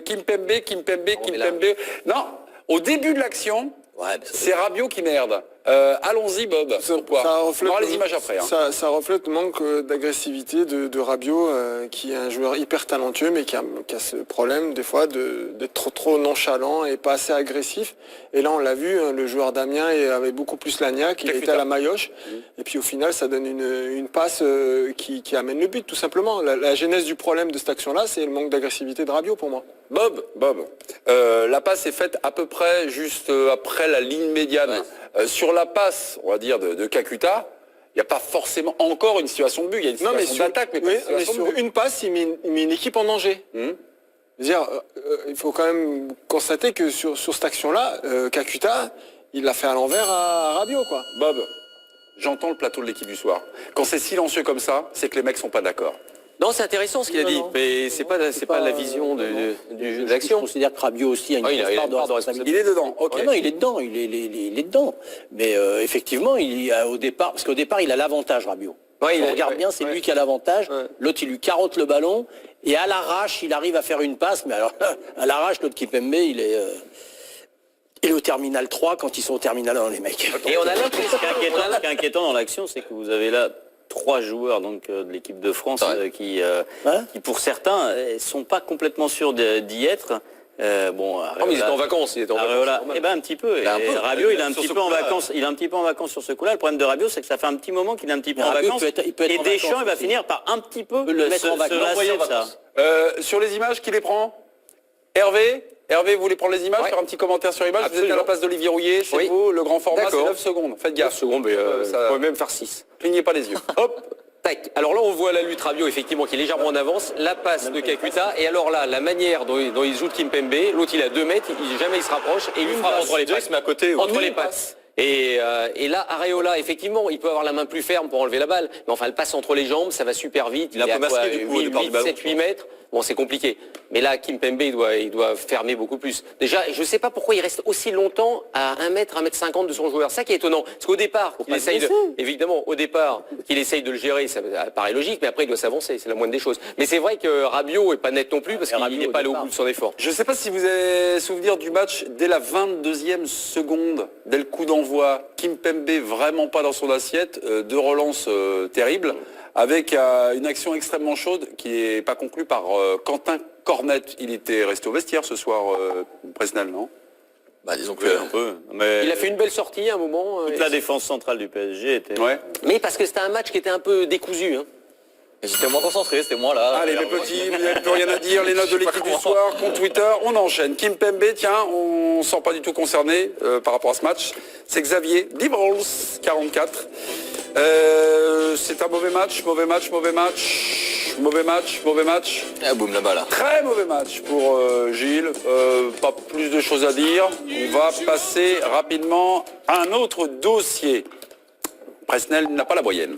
Speaker 1: Kimpembe. Non, au début de l'action,
Speaker 4: Ouais,
Speaker 1: c'est Rabiot qui merde. Allons-y, Bob. Pourquoi On aura les images après. Hein.
Speaker 3: Ça reflète le manque d'agressivité de Rabiot, qui est un joueur hyper talentueux, mais qui a ce problème des fois d'être trop nonchalant et pas assez agressif. Et là, on l'a vu, hein, le joueur d'Amiens avait beaucoup plus la niaque, il était à la maillotche. Et puis au final, ça donne une passe qui amène le but, tout simplement. La genèse du problème de cette action-là, c'est le manque d'agressivité de Rabiot pour moi.
Speaker 1: Bob, la passe est faite à peu près juste après la ligne médiane. Sur la passe, on va dire, de Kakuta, il n'y a pas forcément encore une situation de but. Il y a une situation d'attaque, mais pas une situation de
Speaker 3: sur
Speaker 1: but.
Speaker 3: une passe, il met une équipe en danger. C'est-à-dire, il faut quand même constater que sur cette action-là, Kakuta, il l'a fait à l'envers à Rabiot, quoi.
Speaker 1: Bob, j'entends le plateau de l'équipe du soir. Quand c'est silencieux comme ça, c'est que les mecs sont pas d'accord.
Speaker 2: Non, c'est intéressant ce qu'il a dit, mais c'est pas la vision de
Speaker 6: Je
Speaker 2: l'action.
Speaker 6: considère que Rabiot aussi a une
Speaker 2: Ah, il a
Speaker 6: grosse part
Speaker 2: une
Speaker 6: de
Speaker 2: part de
Speaker 6: responsabilité.
Speaker 1: Il est dedans, ok.
Speaker 6: Ah non, il est dedans, il est dedans. Mais effectivement, au départ, parce qu'au départ, il a l'avantage, Rabiot.
Speaker 2: Ouais,
Speaker 6: Si on regarde bien, c'est lui qui a l'avantage.
Speaker 2: Ouais.
Speaker 6: L'autre, il lui carotte le ballon et à l'arrache, il arrive à faire une passe. Mais alors, à l'arrache, l'autre Kimpembe, il est au terminal 3 quand ils sont au terminal 1, les mecs.
Speaker 2: Et on a l'impression
Speaker 5: Ce qui est inquiétant dans l'action, c'est que vous avez là 3 joueurs donc, de l'équipe de France qui, pour certains, sont pas complètement sûrs d'y être.
Speaker 2: Oh, mais il était en vacances,
Speaker 5: Areola, eh ben un petit peu. Et
Speaker 4: un peu.
Speaker 5: Rabiot, il est un
Speaker 4: Sur
Speaker 5: petit
Speaker 4: ce
Speaker 5: peu en
Speaker 4: coup-là.
Speaker 5: vacances. Il est un petit peu en vacances sur ce coup-là. Le problème de Rabiot, c'est que ça fait un petit moment qu'il est un petit peu
Speaker 6: Mais
Speaker 5: en
Speaker 6: Rabiot,
Speaker 5: vacances.
Speaker 6: il peut être
Speaker 5: Et
Speaker 6: en
Speaker 5: Deschamps,
Speaker 6: vacances
Speaker 5: il va
Speaker 6: aussi.
Speaker 5: finir par un petit peu
Speaker 6: le mettre en vacances.
Speaker 5: lasser de ça.
Speaker 1: Sur les images, qui les prend? Hervé, vous voulez prendre les images, faire un petit commentaire sur l'image? Vous êtes à la
Speaker 2: Absolument.
Speaker 1: place d'Olivier Rouillet, c'est
Speaker 2: Oui.
Speaker 1: vous, le grand format, c'est
Speaker 2: D'accord.
Speaker 1: 9 secondes. Faites gaffe.
Speaker 2: 9 secondes, mais
Speaker 1: ça-
Speaker 2: on pourrait même faire 6.
Speaker 1: Clignez pas les yeux. Hop.
Speaker 2: Tac. Alors là, on voit la lutte Rabiot, effectivement, qui est légèrement en avance. La passe de Kakuta. Et alors là, la manière dont il joue de Kimpembe. L'autre, il a 2 mètres. Jamais il se rapproche. Et il lui frappe entre les
Speaker 4: Il se
Speaker 2: pattes.
Speaker 4: met à côté.
Speaker 2: Entre les pattes. Et là, Areola, effectivement, il peut avoir la main plus ferme pour enlever la balle, mais enfin, elle passe entre les jambes, ça va super vite.
Speaker 4: Il est un peu
Speaker 2: est à
Speaker 4: masqué, du coup, au départ du ballon,
Speaker 2: 7, 8 mètres. Bon, c'est compliqué. Mais là, Kimpembe, il doit fermer beaucoup plus. Déjà, je ne sais pas pourquoi il reste aussi longtemps à 1 mètre, 1 mètre 50 de son joueur. Ça qui est étonnant. Parce qu'au départ, évidemment, au départ, qu'il essaye de le gérer, ça paraît logique, mais après, il doit s'avancer. C'est la moindre des choses. Mais c'est vrai que Rabiot est pas net non plus, parce qu'il n'est pas allé au bout de son effort.
Speaker 1: Je ne sais pas si vous avez souvenir du match dès la 22e seconde, dès le coup d'envoi, Kimpembe vraiment pas dans son assiette, 2 relances terribles, avec une action extrêmement chaude qui n'est pas conclue par Quentin Cornet. Il était resté au vestiaire ce soir, Presnel, non?
Speaker 4: Bah, disons que...
Speaker 5: Un peu. Mais
Speaker 2: Il a fait une belle sortie à un moment.
Speaker 5: toute la défense centrale du PSG était...
Speaker 1: Ouais.
Speaker 2: Mais parce que c'était un match qui était un peu décousu. Hein.
Speaker 4: J'étais moins concentré, c'était moins là.
Speaker 1: Allez, mes petits, vous n'avez plus rien à dire. Les notes de l'équipe du soir, compte Twitter, on enchaîne. Kimpembe, tiens, on ne sent pas du tout concerné par rapport à ce match. C'est Xavier Dibrals, 44. C'est un mauvais match.
Speaker 4: Ah, boum, là-bas, là.
Speaker 1: Très mauvais match pour Gilles. Pas plus de choses à dire. On va passer rapidement à un autre dossier. Presnel n'a pas la moyenne.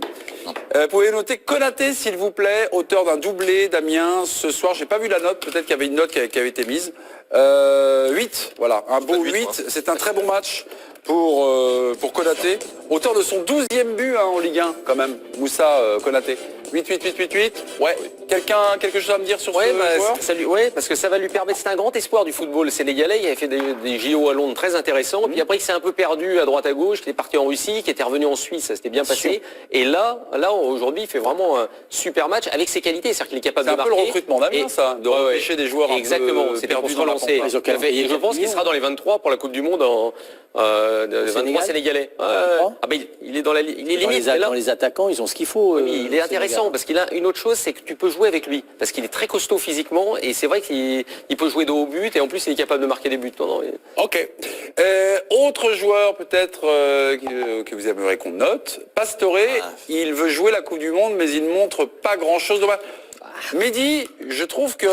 Speaker 1: Pouvez noter Konaté, s'il vous plaît, auteur d'un doublé d'Amiens ce soir. J'ai pas vu la note, peut-être qu'il y avait une note qui avait été mise. 8, voilà, un beau 8. C'est un très bon match pour Konaté. Auteur de son 12e but en Ligue 1, quand même, Moussa Konaté. 8. Ouais. Quelque chose à me dire sur ce joueur?
Speaker 2: Ouais, parce que ça va lui permettre, c'est un grand espoir du football sénégalais. Il avait fait des JO à Londres très intéressants. Puis après, il s'est un peu perdu à droite à gauche. Il est parti en Russie, qui était revenu en Suisse. Ça s'était bien passé. Et là, aujourd'hui, il fait vraiment un super match avec ses qualités. C'est-à-dire qu'il est capable de marquer.
Speaker 1: C'est un peu le recrutement d'Amiens, ça, de repêcher des joueurs
Speaker 2: exactement,
Speaker 1: un peu
Speaker 2: c'était pour
Speaker 1: perdus
Speaker 2: se
Speaker 1: dans la
Speaker 2: relancer.
Speaker 1: pampa.
Speaker 2: Et je pense qu'il sera dans les 23 pour la Coupe du Monde de 23 sénégalais. Il est dans la il est limite.
Speaker 6: Dans les attaquants, ils ont ce qu'il faut.
Speaker 2: Il est intéressant parce qu'il a une autre chose, c'est que tu peux jouer avec lui. Parce qu'il est très costaud physiquement et c'est vrai qu'il peut jouer de haut but et en plus il est capable de marquer des buts.
Speaker 1: Ok. Autre joueur peut-être que vous aimeriez qu'on note, Pastore, il veut jouer la Coupe du Monde mais il ne montre pas grand-chose. Mehdi, je trouve que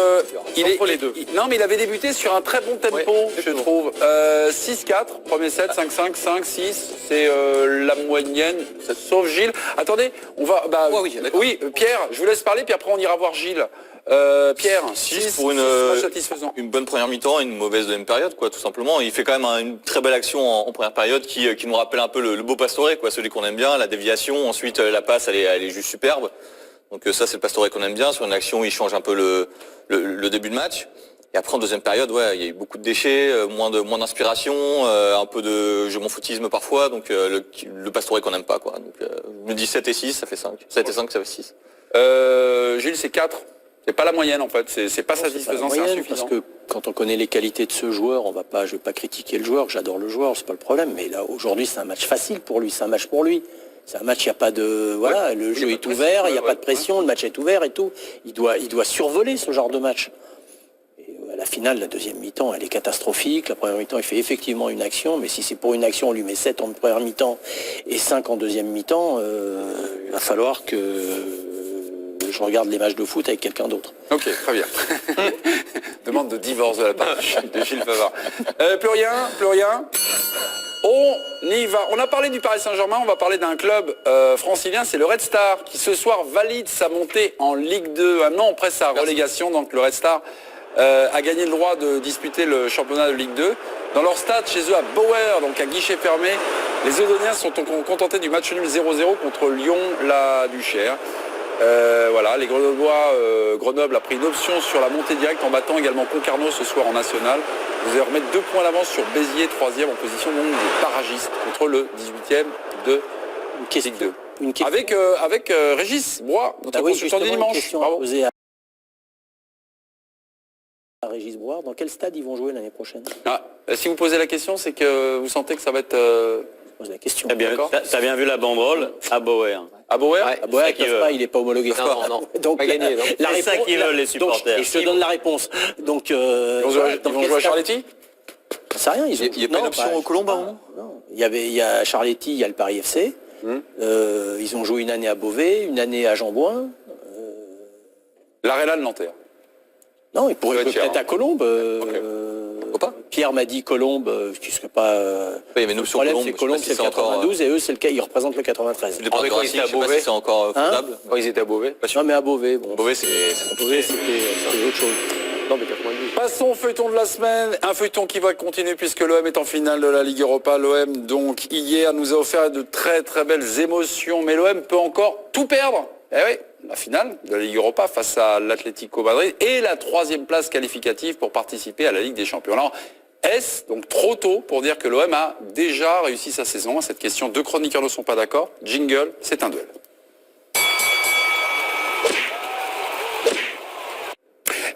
Speaker 1: non mais il avait débuté sur un très bon tempo, je trouve. 6-4, premier set, 5-5, 5-6, c'est la moyenne, sauf Gilles. Attendez, on va... oui, Pierre, je vous laisse parler, puis après on ira voir Gilles. Pierre,
Speaker 4: 6 pour
Speaker 1: satisfaisant.
Speaker 4: une bonne première mi-temps et une mauvaise deuxième période, quoi, tout simplement. Il fait quand même une très belle action en première période qui nous rappelle un peu le beau Pastore, quoi, celui qu'on aime bien, la déviation, ensuite la passe, elle est juste superbe. Donc ça, c'est le Pastore qu'on aime bien. Sur une action, il change un peu le début de match. Et après, en deuxième période, il y a eu beaucoup de déchets, moins d'inspiration, un peu de je m'en foutisme parfois. Donc le Pastore qu'on n'aime pas, quoi. Donc je me dis 7 et 6, ça fait 5. 7 et 5, ça fait 6.
Speaker 1: Gilles, c'est 4. C'est pas la moyenne, en fait. C'est pas satisfaisant, c'est insuffisant.
Speaker 6: Parce que quand on connaît les qualités de ce joueur, je vais pas critiquer le joueur, j'adore le joueur, c'est pas le problème. Mais là, aujourd'hui, c'est un match facile pour lui, c'est un match pour lui. C'est un match, il n'y a pas de... Voilà, le jeu est ouvert, il n'y a pas de pression, le match est ouvert et tout. Il doit survoler ce genre de match. Et à la finale, la deuxième mi-temps, elle est catastrophique. La première mi-temps, il fait effectivement une action, mais si c'est pour une action, on lui met 7 en première mi-temps et 5 en deuxième mi-temps, il va falloir que je regarde les matchs de foot avec quelqu'un d'autre.
Speaker 1: Ok, très bien. Demande de divorce de la part de Gilles Favard. Plus rien. On y va. On a parlé du Paris Saint-Germain, on va parler d'un club francilien, c'est le Red Star, qui ce soir valide sa montée en Ligue 2, un an après sa relégation. Donc le Red Star a gagné le droit de disputer le championnat de Ligue 2. Dans leur stade, chez eux à Bauer, donc à guichet fermé, les Eudoniens sont contentés du match nul 0-0 contre Lyon-la-Duchère. Voilà, les Grenoblois, Grenoble a pris une option sur la montée directe en battant également Concarneau ce soir en national. Vous allez remettre 2 points d'avance sur Béziers, 3e en position donc des barragistes contre le 18e de Ligue 2.
Speaker 6: Une question.
Speaker 1: Avec Régis Broy, notre consultant du dimanche. Bravo.
Speaker 6: À Régis Broy, dans quel stade ils vont jouer l'année prochaine?
Speaker 1: Si vous posez la question, c'est que vous sentez que ça va être...
Speaker 6: Je pose la question.
Speaker 5: T'as bien vu la banderole à Bauer.
Speaker 1: À Bauer?
Speaker 6: À Bauer, il n'est pas homologué.
Speaker 2: Non.
Speaker 6: Donc,
Speaker 2: pas gagné, non.
Speaker 5: C'est ça qu'ils veulent, les supporters.
Speaker 6: Et je te donne la réponse. Donc,
Speaker 1: Ils vont jouer à Charletti?
Speaker 6: Je sais rien.
Speaker 4: Il n'y a pas une option au Colombe à un moment?
Speaker 6: Non. Il y a Charletti, il y a le Paris FC. Ils ont joué une année à Beauvais, une année à Jean-Bouin.
Speaker 1: L'Arena de Nanterre.
Speaker 6: Non, il pourrait
Speaker 1: Ça va être
Speaker 6: peut-être
Speaker 1: cher,
Speaker 6: à Colombe.
Speaker 4: Pourquoi pas?
Speaker 6: Pierre m'a dit Colombe, qui serait pas.
Speaker 4: Oui, mais nous,
Speaker 6: le
Speaker 4: sur
Speaker 6: problème,
Speaker 4: Colombe,
Speaker 6: c'est
Speaker 4: je sais
Speaker 6: Colombe,
Speaker 4: pas si
Speaker 6: c'est le
Speaker 4: c'est encore,
Speaker 6: 92 et eux, c'est ils représentent le 93.
Speaker 4: Les portes de
Speaker 2: quand ils
Speaker 4: Racing,
Speaker 2: étaient à
Speaker 4: je sais pas
Speaker 2: Beauvais.
Speaker 4: si c'est encore
Speaker 6: Hein
Speaker 4: faisable.
Speaker 2: Quand ils étaient à Beauvais.
Speaker 6: Non, mais à Beauvais, bon.
Speaker 4: Beauvais, c'est
Speaker 6: Beauvais, c'était autre chose.
Speaker 2: Non, mais 92.
Speaker 1: Passons au feuilleton de la semaine, un feuilleton qui va continuer puisque l'OM est en finale de la Ligue Europa. L'OM, donc, hier, nous a offert de très très belles émotions, mais l'OM peut encore tout perdre. Eh oui, la finale de la Ligue Europa face à l'Atlético Madrid et la 3e place qualificative pour participer à la Ligue des Champions. Alors, est-ce donc trop tôt pour dire que l'OM a déjà réussi sa saison? À cette question, 2 chroniqueurs ne sont pas d'accord. Jingle, c'est un duel.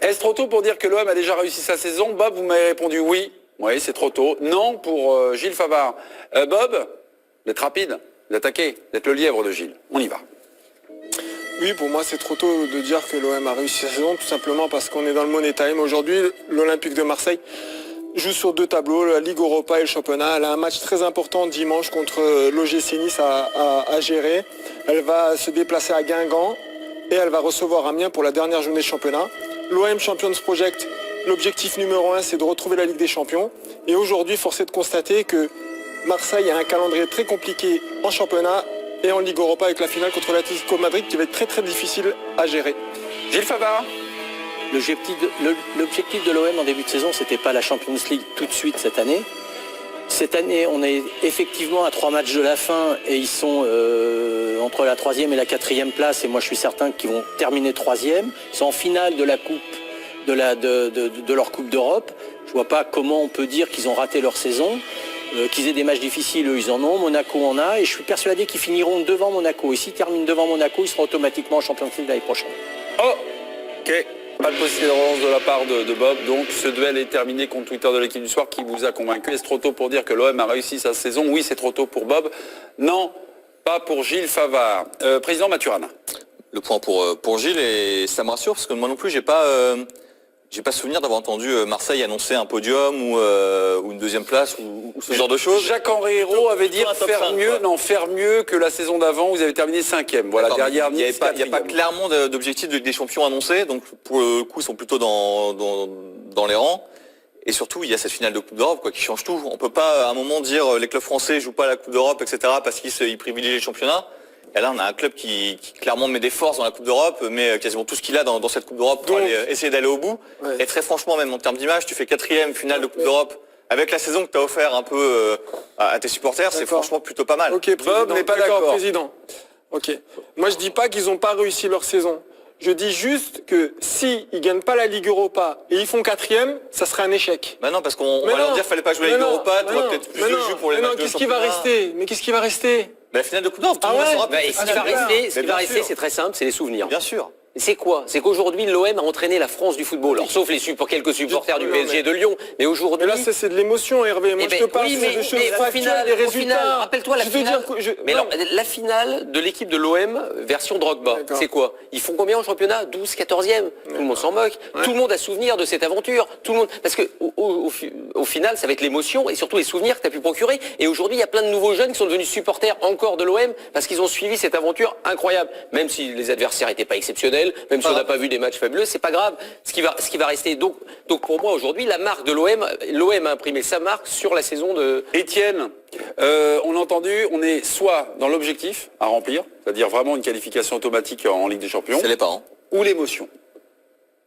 Speaker 1: Est-ce trop tôt pour dire que l'OM a déjà réussi sa saison? Bob, vous m'avez répondu oui. Oui, c'est trop tôt. Non pour Gilles Favard. Bob, d'être rapide, d'attaquer, d'être le lièvre de Gilles. On y va.
Speaker 3: Oui, pour moi, c'est trop tôt de dire que l'OM a réussi sa saison, tout simplement parce qu'on est dans le money time. Aujourd'hui, l'Olympique de Marseille joue sur 2 tableaux, la Ligue Europa et le championnat. Elle a un match très important dimanche contre l'OGC Nice à gérer. Elle va se déplacer à Guingamp et elle va recevoir Amiens pour la dernière journée de championnat. L'OM Champions Project, l'objectif numéro 1, c'est de retrouver la Ligue des Champions. Et aujourd'hui, force est de constater que Marseille a un calendrier très compliqué en championnat et en Ligue Europa avec la finale contre l'Atlético Madrid qui va être très très difficile à gérer.
Speaker 1: Gilles Favard.
Speaker 6: L'objectif de l'OM en début de saison, c'était pas la Champions League tout de suite cette année. Cette année, on est effectivement à 3 matchs de la fin et ils sont entre la 3e et la 4e place. Et moi, je suis certain qu'ils vont terminer 3e. Ils sont en finale de la coupe, de leur Coupe d'Europe. Je vois pas comment on peut dire qu'ils ont raté leur saison. Qu'ils aient des matchs difficiles, eux, ils en ont. Monaco en a. Et je suis persuadé qu'ils finiront devant Monaco. Et s'ils terminent devant Monaco, ils seront automatiquement en Champions League l'année prochaine.
Speaker 1: Oh, ok. Pas de possibilité de relance de la part de Bob. Donc ce duel est terminé contre Twitter de l'équipe du soir qui vous a convaincu. Est-ce trop tôt pour dire que l'OM a réussi sa saison? Oui, c'est trop tôt pour Bob. Non, pas pour Gilles Favard. Président Maturana.
Speaker 4: Le point pour Gilles, et ça me rassure parce que moi non plus, j'ai pas souvenir d'avoir entendu Marseille annoncer un podium ou une 2e place ou ce genre de choses.
Speaker 1: Jacques-Henri Hérault avait dit
Speaker 6: un top
Speaker 1: faire
Speaker 6: 5,
Speaker 1: mieux,
Speaker 6: quoi.
Speaker 1: non, faire mieux que la saison d'avant. Vous avez terminé 5e. Voilà,
Speaker 4: D'accord,
Speaker 1: derrière
Speaker 4: mais il
Speaker 1: Nice,
Speaker 4: n'y a pas
Speaker 1: 4e.
Speaker 4: clairement d'objectif de Ligue des Champions annoncé, donc pour le coup, ils sont plutôt dans les rangs. Et surtout, il y a cette finale de Coupe d'Europe qui change tout. On peut pas à un moment dire les clubs français jouent pas la Coupe d'Europe, etc. parce qu'ils privilégient les championnats. Et là, on a un club qui clairement met des forces dans la Coupe d'Europe, met quasiment tout ce qu'il a dans cette Coupe d'Europe pour essayer d'aller au bout.
Speaker 3: Ouais.
Speaker 4: Et très franchement, même en termes d'image, tu fais 4e finale de Coupe d'Europe avec la saison que tu as offert un peu à tes supporters, c'est
Speaker 3: D'accord.
Speaker 4: franchement plutôt pas mal.
Speaker 3: Ok, président.
Speaker 1: Bob n'est pas d'accord.
Speaker 3: Président. Ok. Moi, je dis pas qu'ils n'ont pas réussi leur saison. Je dis juste que si ils gagnent pas la Ligue Europa et ils font 4e, ça serait un échec.
Speaker 4: Bah non, parce qu'on
Speaker 3: Mais
Speaker 4: va leur
Speaker 3: non.
Speaker 4: dire fallait pas jouer la Ligue
Speaker 3: Mais non.
Speaker 4: Europa, tu
Speaker 3: Mais
Speaker 4: vois
Speaker 3: non.
Speaker 4: peut-être plus
Speaker 3: Mais
Speaker 4: de
Speaker 3: non.
Speaker 4: jus pour les
Speaker 3: Mais non,
Speaker 4: matchs de
Speaker 3: qu'est-ce qui va
Speaker 4: championnat.
Speaker 3: rester? Mais qu'est-ce qui va rester?
Speaker 4: Mais la finale de Coupe d'Europe, tout
Speaker 3: Ah
Speaker 4: le monde
Speaker 3: ouais
Speaker 4: s'en rappelle.
Speaker 2: Bah, et ce qui va
Speaker 4: bien
Speaker 2: rester,
Speaker 4: sûr.
Speaker 2: c'est très simple, c'est les souvenirs.
Speaker 4: Bien sûr.
Speaker 2: C'est quoi? C'est qu'aujourd'hui, l'OM a entraîné la France du football. Alors, sauf quelques supporters du
Speaker 3: Non,
Speaker 2: PSG et de Lyon. Mais aujourd'hui...
Speaker 3: Mais là, c'est de l'émotion, Hervé. Moi,
Speaker 2: Eh
Speaker 3: je te
Speaker 2: ben,
Speaker 3: parle
Speaker 2: oui,
Speaker 3: c'est
Speaker 2: mais
Speaker 3: de choses
Speaker 2: au
Speaker 3: factuelles,
Speaker 2: final,
Speaker 3: des résultats.
Speaker 2: rappelle-toi la
Speaker 3: Je veux
Speaker 2: finale.
Speaker 3: dire que
Speaker 2: Mais
Speaker 3: non.
Speaker 2: alors, la finale de l'équipe de l'OM version Drogba,
Speaker 3: D'accord.
Speaker 2: c'est quoi? Ils font combien en championnat? 12, 14e. Tout le monde s'en moque. Tout le monde a souvenir de cette aventure. Tout le monde, parce que au final, ça va être l'émotion et surtout les souvenirs que tu as pu procurer. Et aujourd'hui, il y a plein de nouveaux jeunes qui sont devenus supporters encore de l'OM parce qu'ils ont suivi cette aventure incroyable. Même si les adversaires n'étaient pas exceptionnels, même si on n'a pas vu des matchs fabuleux, c'est pas grave. Ce qui va rester. Donc pour moi aujourd'hui, la marque de l'OM a imprimé sa marque sur la saison de.
Speaker 1: Étienne, on a entendu, on est soit dans l'objectif à remplir, c'est-à-dire vraiment une qualification automatique en Ligue des Champions,
Speaker 4: C'est les parents.
Speaker 1: ou l'émotion.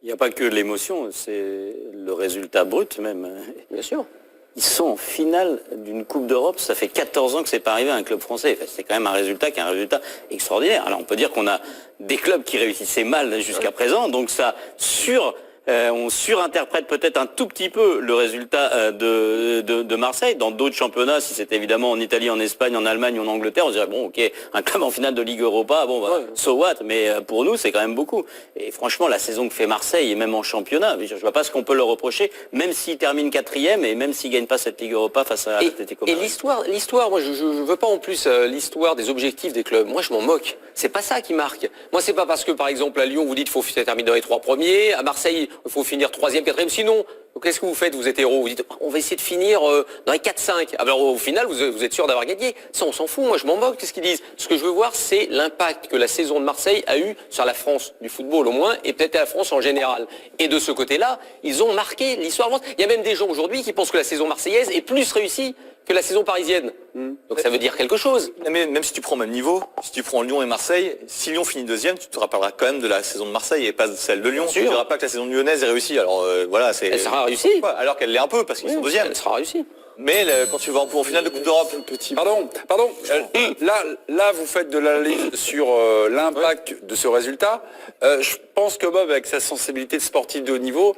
Speaker 5: Il n'y a pas que de l'émotion, c'est le résultat brut même.
Speaker 2: Bien sûr.
Speaker 5: Ils sont en finale d'une Coupe d'Europe, ça fait 14 ans que c'est pas arrivé à un club français. Enfin, c'est quand même un résultat qui est un résultat extraordinaire. Alors on peut dire qu'on a des clubs qui réussissaient mal jusqu'à présent, donc ça on surinterprète peut-être un tout petit peu le résultat de Marseille. Dans d'autres championnats, si c'était évidemment en Italie, en Espagne, en Allemagne, en Angleterre, on dirait bon, ok, un club en finale de Ligue Europa, bon, bah, so what. Mais pour nous, c'est quand même beaucoup. Et franchement, la saison que fait Marseille, et même en championnat, je vois pas ce qu'on peut leur reprocher, même s'ils terminent 4e et même s'ils gagnent pas cette Ligue Europa face à l'Atlético
Speaker 2: Et
Speaker 5: Madrid.
Speaker 2: l'histoire, moi je veux pas en plus l'histoire des objectifs des clubs. Moi je m'en moque. C'est pas ça qui marque. Moi c'est pas parce que par exemple à Lyon vous dites faut terminer dans les 3 premiers, à Marseille il faut finir 3e, 4e. Sinon Donc qu'est-ce que vous faites? Vous êtes héros, vous dites on va essayer de finir dans les 4-5. Alors au final, vous êtes sûr d'avoir gagné. Ça, on s'en fout, moi je m'en moque, qu'est-ce qu'ils disent? Ce que je veux voir, c'est l'impact que la saison de Marseille a eu sur la France du football au moins, et peut-être la France en général. Et de ce côté-là, ils ont marqué l'histoire. Il y a même des gens aujourd'hui qui pensent que la saison marseillaise est plus réussie que la saison parisienne. Donc ça veut dire quelque chose.
Speaker 4: Mais même si tu prends au même niveau, si tu prends Lyon et Marseille, si Lyon finit deuxième, tu te rappelleras quand même de la saison de Marseille et pas de celle de Lyon. Tu ne diras pas que la saison lyonnaise est réussie. Alors voilà, c'est.
Speaker 2: Elle sera réussie.
Speaker 4: Alors qu'elle l'est un peu parce qu'ils sont deuxième.
Speaker 2: Elle sera réussie.
Speaker 4: Mais quand tu vas en finale de Coupe d'Europe,
Speaker 1: Pardon. Là, vous faites de l'analyse sur l'impact de ce résultat. Je pense que Bob, avec sa sensibilité de sportif de haut niveau,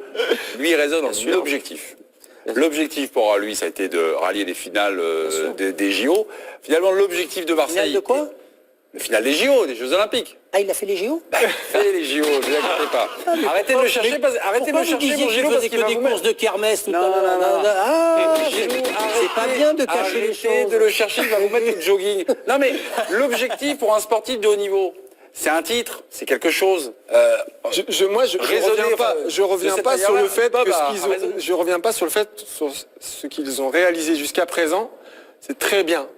Speaker 1: lui, il raisonne en objectif. L'objectif pour lui, ça a été de rallier les finales des JO. Finalement, l'objectif de Marseille...
Speaker 6: Finale de quoi?
Speaker 1: Le final des JO, des Jeux Olympiques.
Speaker 6: Ah, il a fait les JO?
Speaker 1: Il fait les JO, ne vous inquiétez pas. Arrêtez de le chercher, arrêtez de le chercher, mon Gilou, parce qu'il va
Speaker 6: des
Speaker 1: vous mettre...
Speaker 6: courses de kermesse tout à
Speaker 1: Non,
Speaker 6: l'heure.
Speaker 1: non, non.
Speaker 6: Ah,
Speaker 1: Gilou,
Speaker 6: c'est pas bien de cacher les
Speaker 1: arrêtez
Speaker 6: choses.
Speaker 1: de le chercher, il va vous mettre le jogging. Non mais, l'objectif pour un sportif de haut niveau, c'est un titre, c'est quelque chose.
Speaker 3: Je reviens pas sur le fait
Speaker 1: Bob
Speaker 3: que
Speaker 1: a raison.
Speaker 3: je reviens pas sur le fait sur ce qu'ils ont réalisé jusqu'à présent. C'est très bien.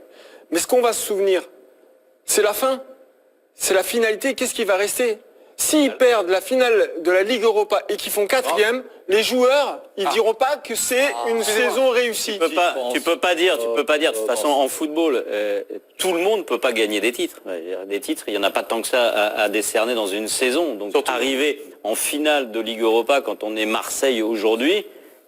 Speaker 3: Mais ce qu'on va se souvenir, c'est la fin. C'est la finalité. Qu'est-ce qui va rester? S'ils perdent la finale de la Ligue Europa et qu'ils font 4e, les joueurs, ils diront pas que c'est une saison réussie.
Speaker 5: Tu peux pas dire. De toute façon, en football, tout le monde peut pas gagner des titres. Des titres, il y en a pas tant que ça à décerner dans une saison. Donc arriver en finale de Ligue Europa quand on est Marseille aujourd'hui,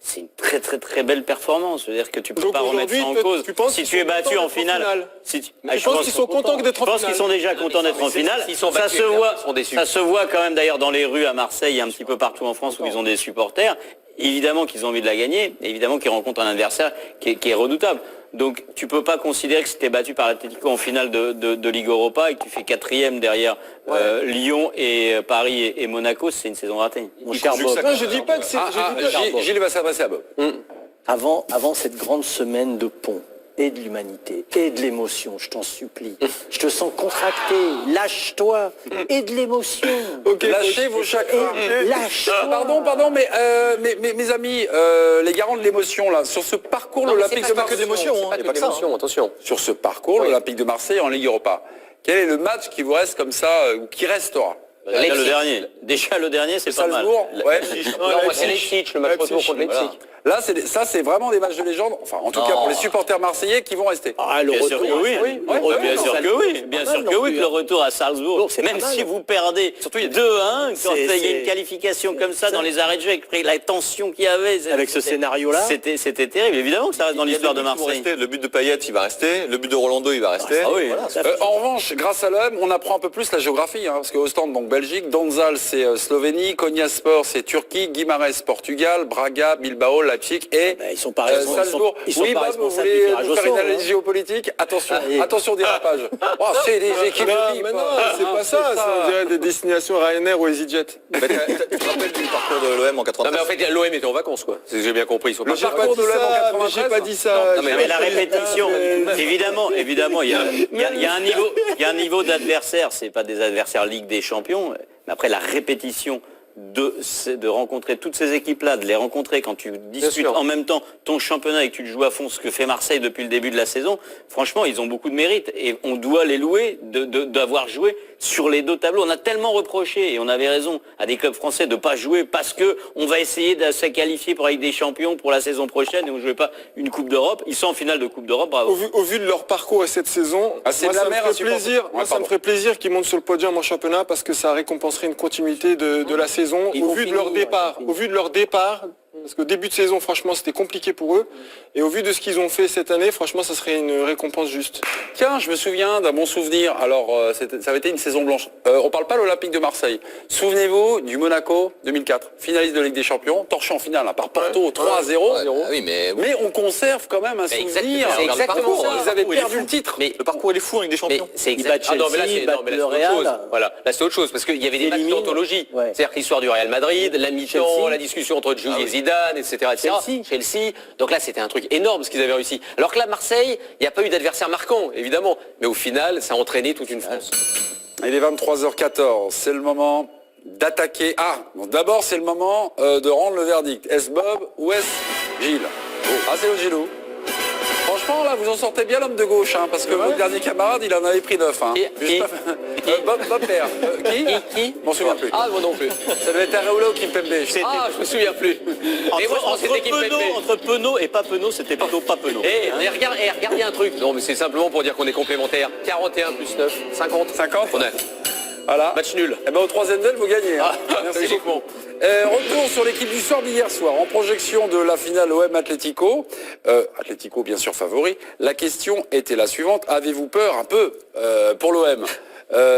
Speaker 5: c'est une très très très belle performance. C'est-à-dire que tu peux
Speaker 3: Donc
Speaker 5: pas remettre ça en cause. Si tu es battu en finale,
Speaker 3: je pense qu'ils sont contents d'être en finale.
Speaker 5: Je pense qu'ils sont déjà contents d'être en finale. Ça se voit quand même d'ailleurs dans les rues à Marseille et un petit peu partout en France où ils ont des supporters. Évidemment qu'ils ont envie de la gagner, évidemment qu'ils rencontrent un adversaire qui est redoutable. Donc tu peux pas considérer que si tu es battu par l'Atlético en finale de Ligue Europa et que tu fais 4e derrière Lyon et Paris et Monaco, c'est une saison ratée.
Speaker 3: Non, je dis pas que c'est...
Speaker 1: Gilles va s'adresser à Bob.
Speaker 6: Avant cette grande semaine de pont et de l'humanité et de l'émotion, je t'en supplie. Je te sens contracté, lâche-toi et de l'émotion.
Speaker 1: Lâchez vos chagrins.
Speaker 6: Lâche-toi.
Speaker 1: Pardon, mais mes amis, les garants de l'émotion là, sur ce parcours l'Olympique de Marseille,
Speaker 2: Il y a pas que ça, attention.
Speaker 1: sur ce parcours l'Olympique de Marseille en Ligue Europa, quel est le match qui vous reste comme ça, ou qui restera?
Speaker 5: Déjà le dernier, c'est pas mal.
Speaker 1: Salzbourg, ouais.
Speaker 2: Non, c'est Leipzig, le match retour contre Leipzig.
Speaker 1: Là, c'est vraiment des matchs de légende. Enfin, en tout cas pour les supporters marseillais qui vont rester.
Speaker 5: Bien sûr que oui. Bien sûr que oui. Bien sûr que oui, que le retour à Salzbourg, même si vous perdez 2-1, quand il y a une qualification comme ça dans les arrêts de jeu, avec la tension qu'il y avait.
Speaker 6: Avec ce scénario-là,
Speaker 5: c'était terrible. Évidemment que ça reste dans l'histoire de Marseille.
Speaker 4: le but de Payet, il va rester. Le but de Rolando, il va rester.
Speaker 1: En revanche, grâce à l'OM, on apprend un peu plus la géographie, parce que Ostende, donc Belgique, Donzal, c'est Slovénie, Konyaspor, c'est Turquie, Guimarães, Portugal, Braga, Bilbao, Leipzig et
Speaker 6: ils sont pas
Speaker 1: Salzbourg.
Speaker 6: ils sont
Speaker 1: Oui,
Speaker 6: pas
Speaker 1: Bob, vous
Speaker 6: responsables
Speaker 1: voulez
Speaker 6: du tirage
Speaker 1: nous
Speaker 6: au
Speaker 1: faire une
Speaker 6: sort,
Speaker 1: analyse géopolitique? Attention au dérapage. Oh, c'est des équipes de pipe.
Speaker 3: Mais non, c'est pas ça. On dirait des destinations Ryanair ou EasyJet.
Speaker 4: Tu te rappelles du parcours de l'OM en
Speaker 2: Non
Speaker 4: 93?
Speaker 2: mais en fait, l'OM était en vacances quoi. C'est ce que j'ai bien compris. Ils sont pas
Speaker 3: J'ai pas
Speaker 1: parcours
Speaker 3: dit
Speaker 1: de l'OM en
Speaker 3: ça.
Speaker 1: 93.
Speaker 3: J'ai pas dit ça.
Speaker 5: Mais la répétition, évidemment, il y a un niveau d'adversaire, c'est pas des adversaires Ligue des Champions, mais après la répétition de rencontrer toutes ces équipes-là, de les rencontrer quand tu discutes en même temps ton championnat et que tu le joues à fond, ce que fait Marseille depuis le début de la saison, franchement, ils ont beaucoup de mérite et on doit les louer d'avoir joué sur les deux tableaux. On a tellement reproché, et on avait raison, à des clubs français de pas jouer parce que on va essayer de se qualifier pour avec des champions pour la saison prochaine et on ne jouait pas une Coupe d'Europe. Ils sont en finale de Coupe d'Europe, bravo.
Speaker 3: Au vu de leur parcours et cette saison,
Speaker 1: c'est
Speaker 3: moi,
Speaker 1: de la
Speaker 3: ça me
Speaker 1: merde
Speaker 3: ferait
Speaker 1: à supporter.
Speaker 3: plaisir.
Speaker 1: Ouais,
Speaker 3: Moi, ça me
Speaker 1: pardon.
Speaker 3: ferait plaisir qu'ils montent sur le podium en championnat parce que ça récompenserait une continuité de la saison
Speaker 6: Ils
Speaker 3: au
Speaker 6: vont
Speaker 3: vu de
Speaker 6: finir,
Speaker 3: leur départ.
Speaker 6: ils vont
Speaker 3: Au vu de leur départ, parce qu'au début de saison, franchement, c'était compliqué pour eux. Et au vu de ce qu'ils ont fait cette année, franchement, ça serait une récompense juste.
Speaker 1: Tiens, je me souviens d'un bon souvenir. Alors, ça avait été une saison blanche. On parle pas de l'Olympique de Marseille. Souvenez-vous du Monaco 2004, finaliste de Ligue des Champions, torché en finale par Porto 3-0.
Speaker 4: Oui, mais
Speaker 1: Mais on conserve quand même un souvenir.
Speaker 2: c'est exactement ça.
Speaker 1: Ils avaient perdu le titre.
Speaker 2: Mais
Speaker 4: le parcours il est fou avec des champions.
Speaker 2: c'est
Speaker 6: Ils battent
Speaker 2: exact.
Speaker 6: Chelsea, ils battent le
Speaker 2: c'est autre
Speaker 6: Real.
Speaker 2: chose. Voilà, là c'est autre chose parce qu'il y avait des matchs
Speaker 6: éliminent.
Speaker 2: d'anthologie.
Speaker 6: Ouais.
Speaker 2: C'est-à-dire l'histoire du Real Madrid, la mi-temps,
Speaker 6: Chelsea.
Speaker 2: la discussion entre Jules et Zidane, etc. Chelsea. Donc là c'était un truc énorme ce qu'ils avaient réussi. Alors que là Marseille, il n'y a pas eu d'adversaire marquant évidemment, mais au final ça a entraîné toute une France.
Speaker 1: Il est 23h14, c'est le moment d'attaquer. Ah, bon, d'abord c'est le moment de rendre le verdict. Est-ce Bob ou est-ce Gilles? Ah, c'est le Gilou. Franchement, là, vous en sortez bien l'homme de gauche, hein, parce que votre dernier camarade, il en avait pris 9. Hein. Bob perd.
Speaker 2: Qui
Speaker 1: M'en souviens plus.
Speaker 2: Ah, moi non plus.
Speaker 1: Ça devait être Areola ou Kimpembe.
Speaker 2: Ah, je me souviens plus. Mais moi, je pense que c'était Kimpembe.
Speaker 5: Entre Penaud et pas Penaud, c'était plutôt pas Penaud.
Speaker 2: Mais regardez un truc. Non, mais c'est simplement pour dire qu'on est complémentaires. 41 plus 9, 50.
Speaker 1: 50.
Speaker 2: On a
Speaker 1: Voilà.
Speaker 2: match nul.
Speaker 1: Eh ben, au troisième duel, vous gagnez. Hein.
Speaker 2: Ah,
Speaker 1: Merci
Speaker 2: logiquement.
Speaker 1: beaucoup. Retour sur l'équipe du soir d'hier soir, en projection de la finale OM Atlético. Atlético, bien sûr, favori. La question était la suivante. Avez-vous peur un peu pour l'OM?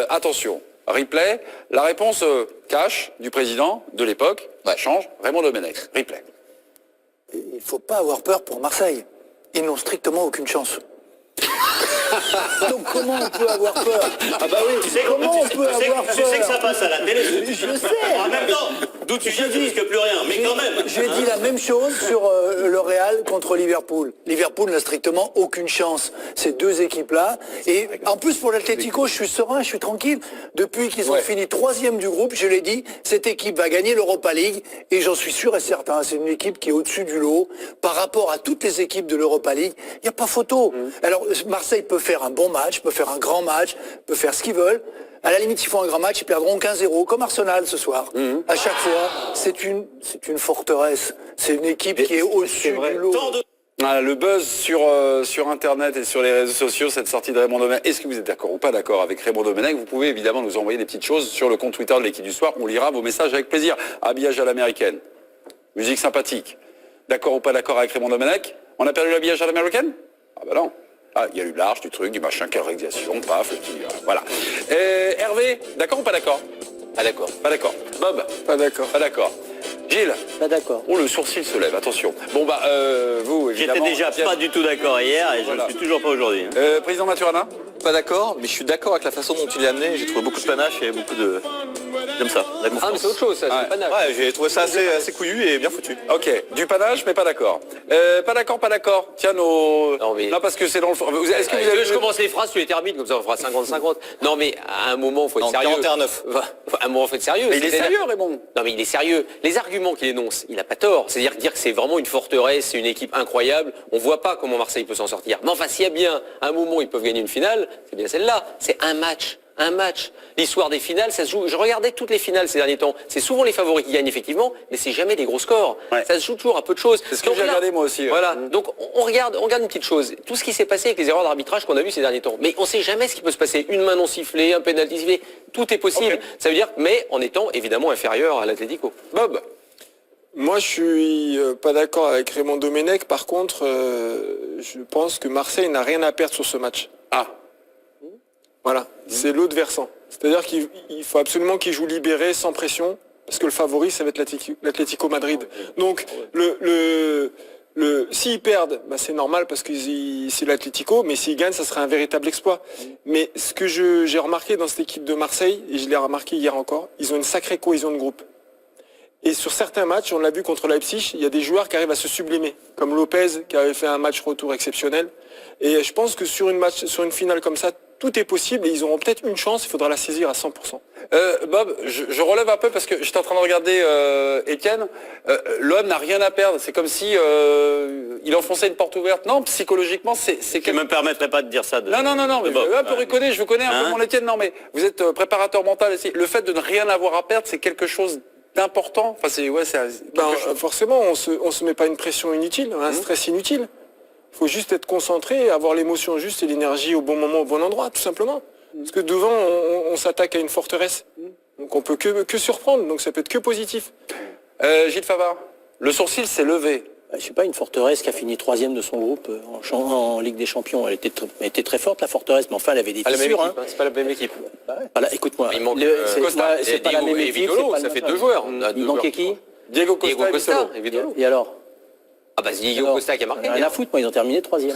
Speaker 1: Attention, replay. La réponse cash du président de l'époque change. Raymond Domenech. Replay.
Speaker 7: Il ne faut pas avoir peur pour Marseille. Ils n'ont strictement aucune chance. Donc comment on peut avoir peur? Ah bah oui, comment on peut avoir peur?
Speaker 5: Tu sais que ça passe à la télé.
Speaker 7: Je sais.
Speaker 5: En même temps, d'où tu viens, tu risques plus rien, mais quand même.
Speaker 7: J'ai dit la même chose sur le Real contre Liverpool. Liverpool n'a strictement aucune chance. Ces deux équipes-là. Et en plus pour l'Atlético, je suis serein, je suis tranquille. Depuis qu'ils ont fini 3e du groupe, je l'ai dit, cette équipe va gagner l'Europa League. Et j'en suis sûr et certain. C'est une équipe qui est au-dessus du lot par rapport à toutes les équipes de l'Europa League. Il n'y a pas photo. Alors Marseille peut faire un bon match, peut faire un grand match, peut faire ce qu'ils veulent. À la limite, s'ils font un grand match, ils perdront 15-0, comme Arsenal ce soir. À chaque fois, c'est une forteresse. C'est une équipe qui est au-dessus du lot.
Speaker 1: Ah, le buzz sur Internet et sur les réseaux sociaux, cette sortie de Raymond Domenech. Est-ce que vous êtes d'accord ou pas d'accord avec Raymond Domenech? Vous pouvez évidemment nous envoyer des petites choses sur le compte Twitter de l'équipe du soir. On lira vos messages avec plaisir. Habillage à l'américaine. Musique sympathique. D'accord ou pas d'accord avec Raymond Domenech? On a perdu l'habillage à l'américaine? Ah bah non. Ah, il y a eu l'arche, du truc, du machin, quelle réalisation, paf, le petit, voilà. Hervé, d'accord ou pas d'accord? Pas d'accord. Pas d'accord. Bob?
Speaker 3: Pas d'accord.
Speaker 1: Pas d'accord. Gilles?
Speaker 6: Pas d'accord.
Speaker 1: Oh, le sourcil se lève, attention. Bon bah, vous,
Speaker 5: J'étais
Speaker 1: évidemment...
Speaker 5: déjà pas du tout d'accord hier et je ne suis toujours pas aujourd'hui.
Speaker 1: Président Maturana?
Speaker 4: Pas d'accord, mais je suis d'accord avec la façon dont il est amené. J'ai trouvé beaucoup de panache et beaucoup de... J'aime ça, la
Speaker 2: Ah,
Speaker 4: confiance.
Speaker 2: mais c'est autre chose, ça. C'est pas naze.
Speaker 4: Ouais, j'ai trouvé ça assez couillu et bien foutu.
Speaker 1: Ok, du panache, mais pas d'accord. Pas d'accord, pas d'accord. Tiens, nos...
Speaker 2: Non, mais-
Speaker 1: Non, parce que c'est dans le... Est-ce que vous avez...
Speaker 2: Je commence les phrases, tu les termines, comme ça on fera 50-50. Non, mais à un moment, il faut être
Speaker 4: Non,
Speaker 2: sérieux.
Speaker 4: 41-9.
Speaker 2: À un moment, il faut être sérieux.
Speaker 1: Mais il est
Speaker 2: C'est-à-dire-
Speaker 1: sérieux, Raymond.
Speaker 2: Non, mais il est sérieux. Les arguments qu'il énonce, il n'a pas tort. C'est-à-dire dire que c'est vraiment une forteresse, c'est une équipe incroyable. On voit pas comment Marseille peut s'en sortir. Mais enfin, s'il y a bien un moment où ils peuvent gagner une finale, c'est bien celle-là. C'est un match. Un match. L'histoire des finales, ça se joue. Je regardais toutes les finales ces derniers temps. C'est souvent les favoris qui gagnent effectivement, mais c'est jamais des gros scores.
Speaker 1: Ouais.
Speaker 2: Ça se joue toujours à peu de choses.
Speaker 1: C'est ce que
Speaker 2: Donc
Speaker 1: j'ai
Speaker 2: là-
Speaker 1: regardé moi aussi. Ouais.
Speaker 2: Voilà. Donc on regarde une petite chose. Tout ce qui s'est passé avec les erreurs d'arbitrage qu'on a vues ces derniers temps. Mais on sait jamais ce qui peut se passer. Une main non sifflée, un pénalty sifflé. Tout est possible.
Speaker 1: Ok.
Speaker 2: Ça veut dire, mais en étant évidemment inférieur à l'Atlético.
Speaker 1: Bob?
Speaker 3: Moi, je suis pas d'accord avec Raymond Domenech. Par contre, je pense que Marseille n'a rien à perdre sur ce match.
Speaker 1: Ah.
Speaker 3: Voilà, c'est l'autre versant. C'est-à-dire qu'il faut absolument qu'il joue libéré, sans pression, parce que le favori, ça va être l'Atlético Madrid. Donc, s'ils perdent, bah, c'est normal parce que c'est l'Atlético, mais s'ils gagnent, ça serait un véritable exploit. Mais ce que j'ai remarqué dans cette équipe de Marseille, et je l'ai remarqué hier encore, ils ont une sacrée cohésion de groupe. Et sur certains matchs, on l'a vu contre Leipzig, il y a des joueurs qui arrivent à se sublimer, comme Lopez qui avait fait un match retour exceptionnel. Et je pense que sur une finale comme ça, tout est possible et ils auront peut-être une chance, il faudra la saisir à 100%.
Speaker 1: Bob, je relève un peu parce que j'étais en train de regarder Étienne. L'homme n'a rien à perdre. C'est comme si il enfonçait une porte ouverte. Non, psychologiquement, c'est
Speaker 5: Je ne me permettrais pas de dire ça.
Speaker 1: Non, mais
Speaker 5: Bob.
Speaker 1: je vous connais un peu
Speaker 5: Hein
Speaker 1: mon Étienne. Non, mais vous êtes préparateur mental aussi. Le fait de ne rien avoir à perdre, c'est quelque chose d'important. Enfin, c'est quelque chose.
Speaker 3: Forcément, on se met pas une pression inutile, un stress inutile. Il faut juste être concentré, avoir l'émotion juste et l'énergie au bon moment, au bon endroit, tout simplement. Parce que devant, on s'attaque à une forteresse. Donc on peut que surprendre, donc ça peut être que positif.
Speaker 1: Gilles Favard, le sourcil s'est levé.
Speaker 6: Je sais pas, une forteresse qui a fini 3e de son groupe en Ligue des Champions. Elle était très forte, la forteresse, mais enfin, elle avait des
Speaker 2: Pas la même
Speaker 6: fissures.
Speaker 2: équipe, hein. C'est pas la même équipe.
Speaker 6: Voilà, écoute-moi.
Speaker 2: Il manque
Speaker 6: c'est
Speaker 2: et
Speaker 6: pas la
Speaker 2: Diego
Speaker 6: même
Speaker 2: et
Speaker 6: équipe.
Speaker 2: Vitolo,
Speaker 6: c'est pas
Speaker 2: ça
Speaker 6: le
Speaker 2: fait
Speaker 6: même
Speaker 2: 2
Speaker 6: joueur.
Speaker 2: joueurs. On a
Speaker 6: Il
Speaker 2: deux
Speaker 6: manquait
Speaker 2: joueurs.
Speaker 6: qui?
Speaker 1: Diego Costa,
Speaker 2: Diego Costa,
Speaker 1: et
Speaker 2: évidemment.
Speaker 6: Et alors?
Speaker 2: Ah bah c'est Diego
Speaker 6: Alors,
Speaker 2: Costa qui a marqué.
Speaker 6: Rien à foutre, moi, ils ont terminé 3e.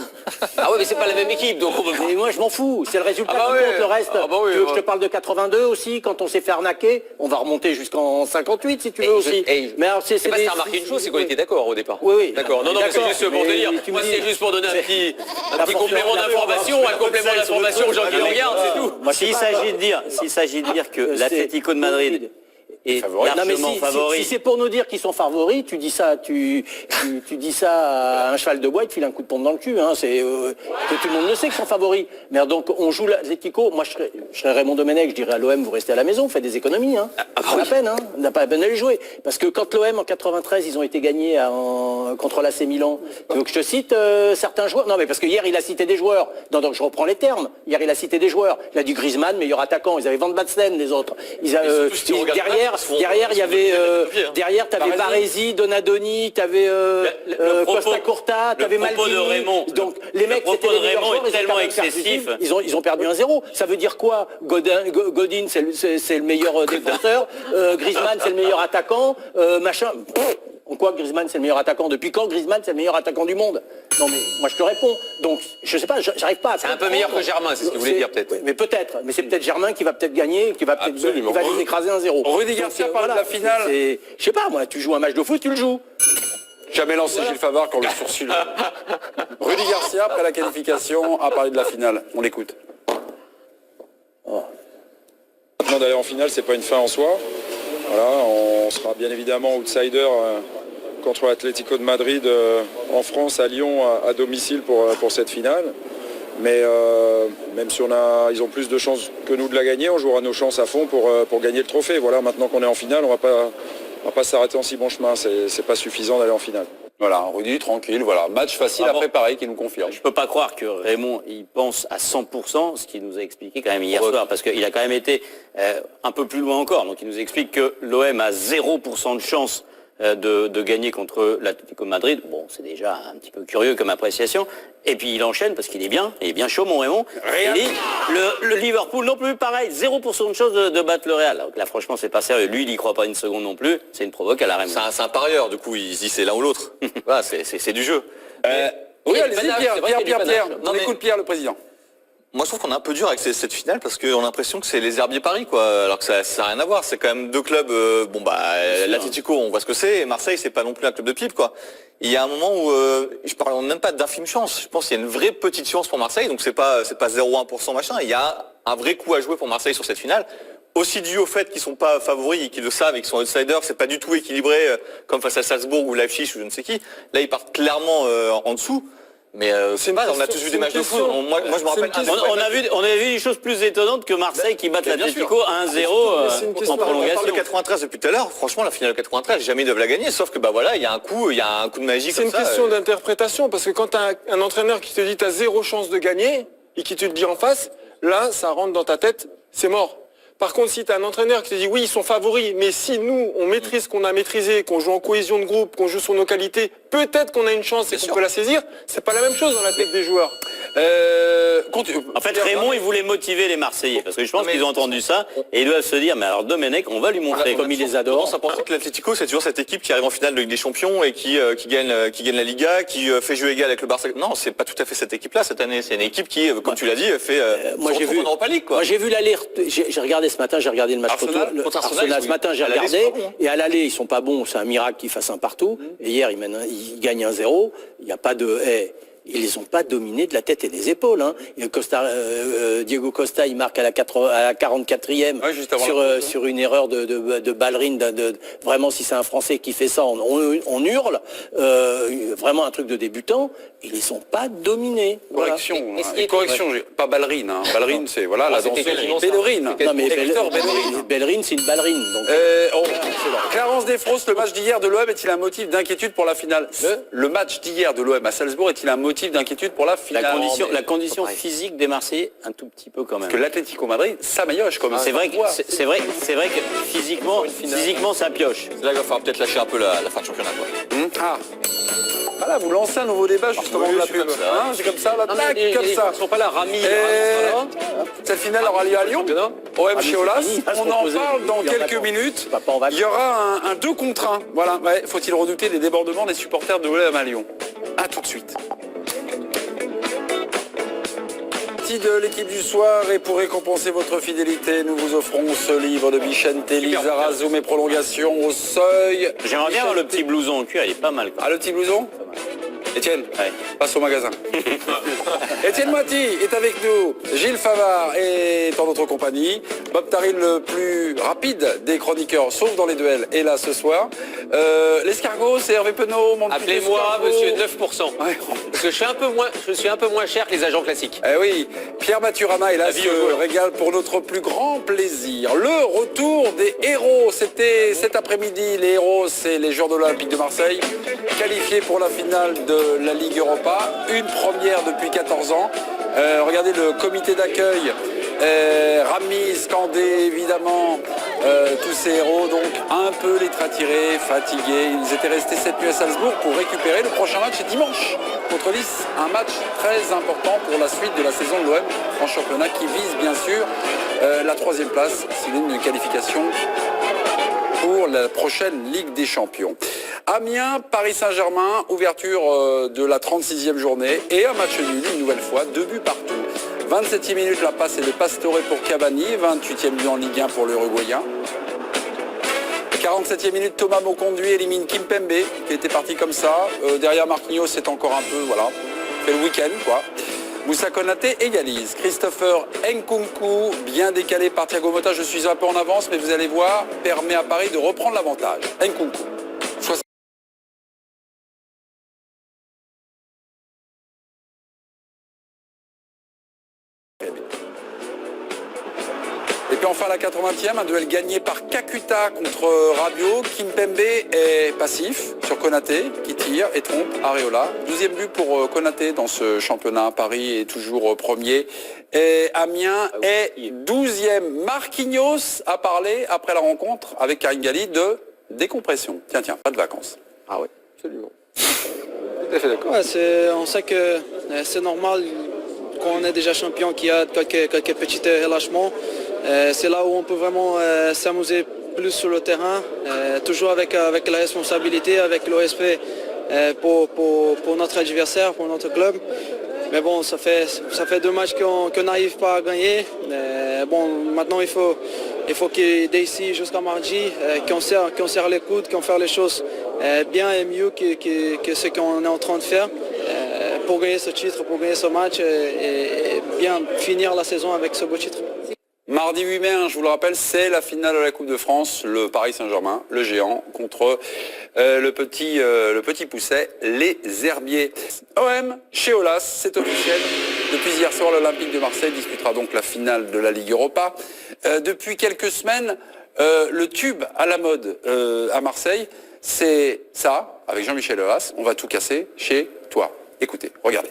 Speaker 2: Ah ouais, mais c'est pas la même équipe, donc on peut pas.
Speaker 6: Mais moi, je m'en fous. C'est le résultat
Speaker 2: Ah bah
Speaker 6: qui
Speaker 2: oui.
Speaker 6: compte. Le reste,
Speaker 2: Ah bah oui,
Speaker 6: tu veux que
Speaker 2: bah.
Speaker 6: je te parle de 82 aussi, quand on s'est fait arnaquer. On va remonter jusqu'en 58, si tu veux aussi.
Speaker 2: Mais
Speaker 6: alors,
Speaker 2: c'est pas si t'as remarqué une chose, c'est qu'on était d'accord au départ.
Speaker 6: Oui, oui.
Speaker 2: D'accord. Non, mais c'est
Speaker 6: D'accord.
Speaker 2: juste pour te
Speaker 6: Mais
Speaker 2: dire.
Speaker 6: tu me
Speaker 2: Moi,
Speaker 6: dis-
Speaker 2: c'est juste pour donner un petit
Speaker 6: force-
Speaker 2: complément
Speaker 6: la
Speaker 2: d'information, un complément d'information aux gens qui le regardent, c'est tout.
Speaker 6: Moi, je sais
Speaker 5: S'il
Speaker 6: pas,
Speaker 5: s'agit de dire que
Speaker 6: c'est-
Speaker 5: l'Atlético de Madrid
Speaker 6: Et
Speaker 5: Favoris.
Speaker 6: non, mais
Speaker 5: Largement
Speaker 6: si
Speaker 5: favoris.
Speaker 6: c'est pour nous dire qu'ils sont favoris, tu dis ça, tu dis ça à un cheval de bois, il te file un coup de pompe dans le cul. Hein, c'est que tout le monde le sait qu'ils sont favoris. Mais donc on joue l'Atlético. Moi je serais Raymond Domenech, je dirais à l'OM, vous restez à la maison, vous faites des économies. Hein. Pas la peine, hein. On n'a pas la peine d'aller jouer. Parce que quand l'OM en 93, ils ont été gagnés contre l'AC Milan. Donc je te cite certains joueurs. Non mais parce que hier il a cité des joueurs. Non, donc je reprends les termes. Hier il a cité des joueurs. Il a dit Griezmann, meilleur attaquant. Ils avaient Van Basten, les autres. Derrière, il y avait derrière, t'avais Baresi, Donadoni, t'avais Costa Curta, t'avais Maldini. Donc les mecs, c'était les meilleurs joueurs,
Speaker 5: est tellement excessif.
Speaker 6: Ils ont perdu 1-0. Ça veut dire quoi? Godin, c'est le meilleur défenseur. Griezmann, c'est le meilleur attaquant. Machin. En quoi Griezmann c'est le meilleur attaquant? Depuis quand Griezmann c'est le meilleur attaquant du monde? Non mais moi je te réponds. Donc je sais pas, j'arrive pas à
Speaker 2: C'est un peu meilleur que Germain, c'est ce que vous voulez dire peut-être.
Speaker 6: Mais peut-être. Mais c'est peut-être Germain qui va peut-être gagner, qui va peut-être les écraser 1-0.
Speaker 1: Rudy Garcia parle de la finale.
Speaker 6: Je sais pas moi, tu joues un match de foot, tu le joues.
Speaker 1: Jamais lancé Gilles Favard quand le sourcil. Rudy Garcia, après la qualification, a parlé de la finale. On l'écoute.
Speaker 8: Maintenant d'aller en finale, c'est pas une fin en soi. Voilà, on sera bien évidemment outsider contre l'Atlético de Madrid en France, à Lyon, à domicile pour cette finale. Mais même si ils ont plus de chances que nous de la gagner, on jouera nos chances à fond pour gagner le trophée. Voilà, maintenant qu'on est en finale, on va pas s'arrêter en si bon chemin. C'est pas suffisant d'aller en finale.
Speaker 1: Voilà, Rudy, tranquille, voilà. Match facile à préparer qui nous confirme.
Speaker 5: Je peux pas croire que Raymond il pense à 100%, ce qu'il nous a expliqué quand même hier soir, parce qu'il a quand même été un peu plus loin encore. Donc il nous explique que l'OM a 0% de chance de gagner contre l'Atlético de Madrid. Bon, c'est déjà un petit peu curieux comme appréciation. Et puis il enchaîne parce qu'il est bien chaud mon Raymond. Il dit, le Liverpool non plus, pareil, 0% de chance de battre le Real. Donc là franchement c'est pas sérieux. Lui il y croit pas une seconde non plus. C'est une provoque à la Raymond.
Speaker 4: C'est un parieur, du coup il se dit c'est l'un ou l'autre. Voilà, c'est du jeu.
Speaker 1: Oui, allez-y, Pierre.
Speaker 4: Non,
Speaker 1: On
Speaker 4: mais-
Speaker 1: écoute Pierre, le président.
Speaker 4: Moi je trouve qu'on est un peu dur avec cette finale parce qu'on a l'impression que c'est les herbiers Paris quoi, alors que ça n'a rien à voir. C'est quand même deux clubs, l'Atlético on voit ce que c'est, et Marseille c'est pas non plus un club de pipe quoi. Il y a un moment où je parle même pas d'infime chance, je pense qu'il y a une vraie petite chance pour Marseille, donc c'est pas 0,1% machin, il y a un vrai coup à jouer pour Marseille sur cette finale. Aussi dû au fait qu'ils sont pas favoris et qu'ils le savent et qu'ils sont outsiders, c'est pas du tout équilibré comme face à Salzbourg ou Leipzig ou je ne sais qui. Là ils partent clairement en dessous. Mais on a tous vu des matchs de foot. Moi je me rappelle.
Speaker 5: On avait vu des choses plus étonnantes que Marseille qui battent l'Atlético 1-0 en
Speaker 4: On parle
Speaker 5: prolongation.
Speaker 4: de 93 depuis tout à l'heure. Franchement, la finale de 93, jamais ils doivent la gagner. Sauf que il y a un coup de magie
Speaker 3: C'est
Speaker 4: comme
Speaker 3: une
Speaker 4: ça.
Speaker 3: question d'interprétation, parce que quand tu as un entraîneur qui te dit tu as 0 chance de gagner, et qui te le dit en face, là, ça rentre dans ta tête, c'est mort. Par contre, si tu as un entraîneur qui te dit oui, ils sont favoris, mais si nous, on maîtrise ce qu'on a maîtrisé, qu'on joue en cohésion de groupe, qu'on joue sur nos qualités, peut-être qu'on a une chance et qu'on peut la saisir, c'est pas la même chose dans la tête des joueurs.
Speaker 5: En fait, Raymond, il voulait motiver les Marseillais, parce que je pense qu'ils ont entendu ça, et ils doivent se dire, mais alors Domenech, on va lui montrer comme il les adore.
Speaker 4: Ça pensait que l'Atlético, c'est toujours cette équipe qui arrive en finale de Ligue des Champions et qui gagne la Liga, qui fait jeu égal avec le Barça. Non, c'est pas tout à fait cette équipe-là cette année. C'est une équipe qui, comme tu l'as dit, fait
Speaker 6: Moi j'ai vu
Speaker 4: en Europa League, quoi.
Speaker 6: Moi j'ai vu l'alerte. J'ai regardé ce matin, j'ai regardé le match
Speaker 4: Arsenal,
Speaker 6: retour.
Speaker 4: contre Arsenal,
Speaker 6: Ce matin j'ai
Speaker 4: à l'aller,
Speaker 6: regardé
Speaker 4: c'est pas bon, hein.
Speaker 6: et à l'aller ils sont pas bons. C'est un miracle qu'ils fassent un partout. Et hier ils gagnent 1-0. Il n'y a pas de. Ils les ont pas dominés de la tête et des épaules. Hein. Et Diego Costa, il marque à la 44e
Speaker 1: juste avant
Speaker 6: sur une erreur de Ballerine. Vraiment, si c'est un Français qui fait ça, on hurle. Vraiment un truc de débutant. Ils les ont pas dominés. Voilà.
Speaker 1: Correction, pas ballerine. Hein. Ballerine, c'est la danseuse Bellerine.
Speaker 6: Non mais
Speaker 1: Hector Bellerine.
Speaker 6: Bellerine, c'est une ballerine. Donc,
Speaker 1: Clarence Desfros, le match d'hier de l'OM est-il un motif d'inquiétude pour la finale? Le match d'hier de l'OM à Salzbourg est-il un motif d'inquiétude pour la finale?
Speaker 5: La condition physique des Marseillais, un tout petit peu quand même.
Speaker 1: Parce que l'Atlético Madrid, ça maillotche comme
Speaker 5: C'est vrai que physiquement, ça pioche.
Speaker 4: Là, il va falloir peut-être lâcher un peu la fin de championnat, quoi.
Speaker 1: Voilà, vous lancez un nouveau débat justement de la pub. C'est comme ça, là, tac, comme ça.
Speaker 2: Ils sont pas là, Rami.
Speaker 1: Cette finale aura lieu à Lyon, OM chez Olas. On en parle dans quelques minutes. Il y aura un 2 contre 1. Voilà, faut-il redouter les débordements des supporters de l'OM à Lyon? A tout de suite. De l'équipe du soir, et pour récompenser votre fidélité, nous vous offrons ce livre de Vicente Lizarazu, Mes prolongations au seuil.
Speaker 5: J'aimerais bien voir le petit blouson en cuir, il est pas mal.
Speaker 1: Ah, le petit blouson? Étienne,
Speaker 5: Ouais.
Speaker 1: passe au magasin. Étienne Moiti est avec nous, Gilles Favard est en notre compagnie, Bob Tarin le plus rapide des chroniqueurs, sauf dans les duels, est là ce soir. L'escargot, c'est Hervé Penaud, mon petit
Speaker 2: Appelez-moi
Speaker 1: escargot.
Speaker 2: monsieur 9%.
Speaker 1: Ouais.
Speaker 2: Parce que je suis un peu moins cher que les agents classiques.
Speaker 1: Eh oui, Pierre Maturana est là,
Speaker 2: La vie
Speaker 1: se
Speaker 2: au joueur.
Speaker 1: régale pour notre plus grand plaisir. Le retour des héros, c'était cet après-midi. Les héros, c'est les joueurs de l'Olympique de Marseille, qualifiés pour la finale de la Ligue Europa. Une première depuis 14 ans. Regardez le comité d'accueil. Rami, Scandé, évidemment, tous ces héros, donc un peu les tirés, fatigués. Ils étaient restés cette nuit à Salzbourg pour récupérer. Le prochain match est dimanche contre Nice. Un match très important pour la suite de la saison de l'OM en championnat qui vise bien sûr la 3e place, s'il y a une qualification pour la prochaine Ligue des Champions. Amiens, Paris Saint-Germain, ouverture de la 36e journée et un match nul une nouvelle fois, 2 buts partout. 27e minute, la passe est de Pastore pour Cavani, 28e but en Ligue 1 pour l'Uruguayen. 47e minute, Thomas Moconduit élimine Kimpembe, qui était parti comme ça. Derrière Marquinhos, c'est encore un peu, voilà, fait le week-end, quoi. Moussa Konaté égalise. Christopher Nkunku, bien décalé par Thiago Motta, je suis un peu en avance, mais vous allez voir, permet à Paris de reprendre l'avantage. Nkunku. Et puis enfin la 80e, un duel gagné par Kakuta contre Rabiot. Kimpembe est passif sur Konaté qui tire et trompe Areola. 12e but pour Konaté dans ce championnat. Paris est toujours premier. Et Amiens est 12e. Marquinhos a parlé après la rencontre avec Karine Galli de décompression. Tiens, pas de vacances.
Speaker 2: Ah oui, absolument. Tout à fait d'accord.
Speaker 9: Ouais, on sait que c'est normal quand on est déjà champion qu'il y a quelques petits relâchements. C'est là où on peut vraiment s'amuser plus sur le terrain, toujours avec la responsabilité, avec le respect pour notre adversaire, pour notre club. Mais bon, ça fait 2 matchs qu'on n'arrive pas à gagner. Bon, maintenant il faut qu'il d'ici jusqu'à mardi, qu'on serre les coudes, qu'on fasse les choses bien et mieux que ce qu'on est en train de faire pour gagner ce titre, pour gagner ce match et bien finir la saison avec ce beau titre.
Speaker 1: Mardi 8 mai, je vous le rappelle, c'est la finale de la Coupe de France, le Paris Saint-Germain, le géant, contre le petit pousset, les Herbiers. OM, chez Olas, c'est officiel. Depuis hier soir, l'Olympique de Marseille disputera donc la finale de la Ligue Europa. Depuis quelques semaines, le tube à la mode à Marseille, c'est ça, avec Jean-Michel Aulas, on va tout casser chez toi. Écoutez, regardez.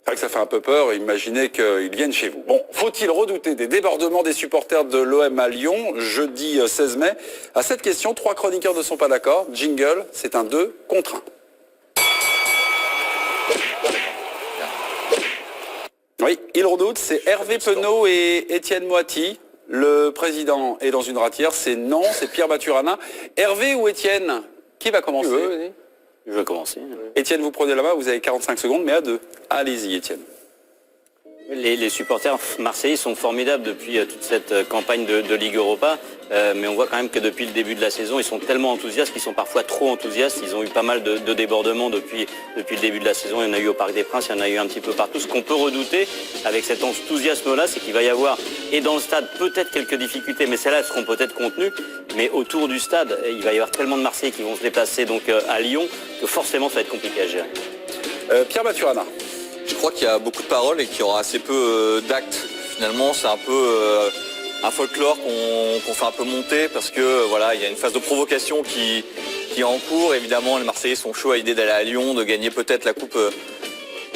Speaker 1: C'est vrai que ça fait un peu peur, imaginez qu'ils viennent chez vous. Bon, faut-il redouter des débordements des supporters de l'OM à Lyon, jeudi 16 mai? À cette question, 3 chroniqueurs ne sont pas d'accord. Jingle, c'est un 2 contre 1. Oui, ils redoutent, c'est Hervé Penaud et Étienne Moiti. Le président est dans une ratière, c'est non, c'est Pierre Maturana. Hervé ou Étienne, qui va commencer?
Speaker 5: Je vais commencer.
Speaker 1: Étienne, vous prenez la main, vous avez 45 secondes, mais à 2. Allez-y, Étienne.
Speaker 5: Les supporters marseillais sont formidables depuis toute cette campagne de Ligue Europa, mais on voit quand même que depuis le début de la saison, ils sont tellement enthousiastes qu'ils sont parfois trop enthousiastes. Ils ont eu pas mal de débordements depuis le début de la saison. Il y en a eu au Parc des Princes, il y en a eu un petit peu partout. Ce qu'on peut redouter avec cet enthousiasme-là, c'est qu'il va y avoir, et dans le stade, peut-être quelques difficultés, mais celles-là seront peut-être contenues, mais autour du stade, il va y avoir tellement de Marseillais qui vont se déplacer donc à Lyon que forcément ça va être compliqué à gérer.
Speaker 1: Pierre Maturana.
Speaker 4: Je crois qu'il y a beaucoup de paroles et qu'il y aura assez peu d'actes. Finalement, c'est un peu un folklore qu'on fait un peu monter parce que voilà, il y a une phase de provocation qui est en cours. Évidemment, les Marseillais sont chauds à l'idée d'aller à Lyon, de gagner peut-être la coupe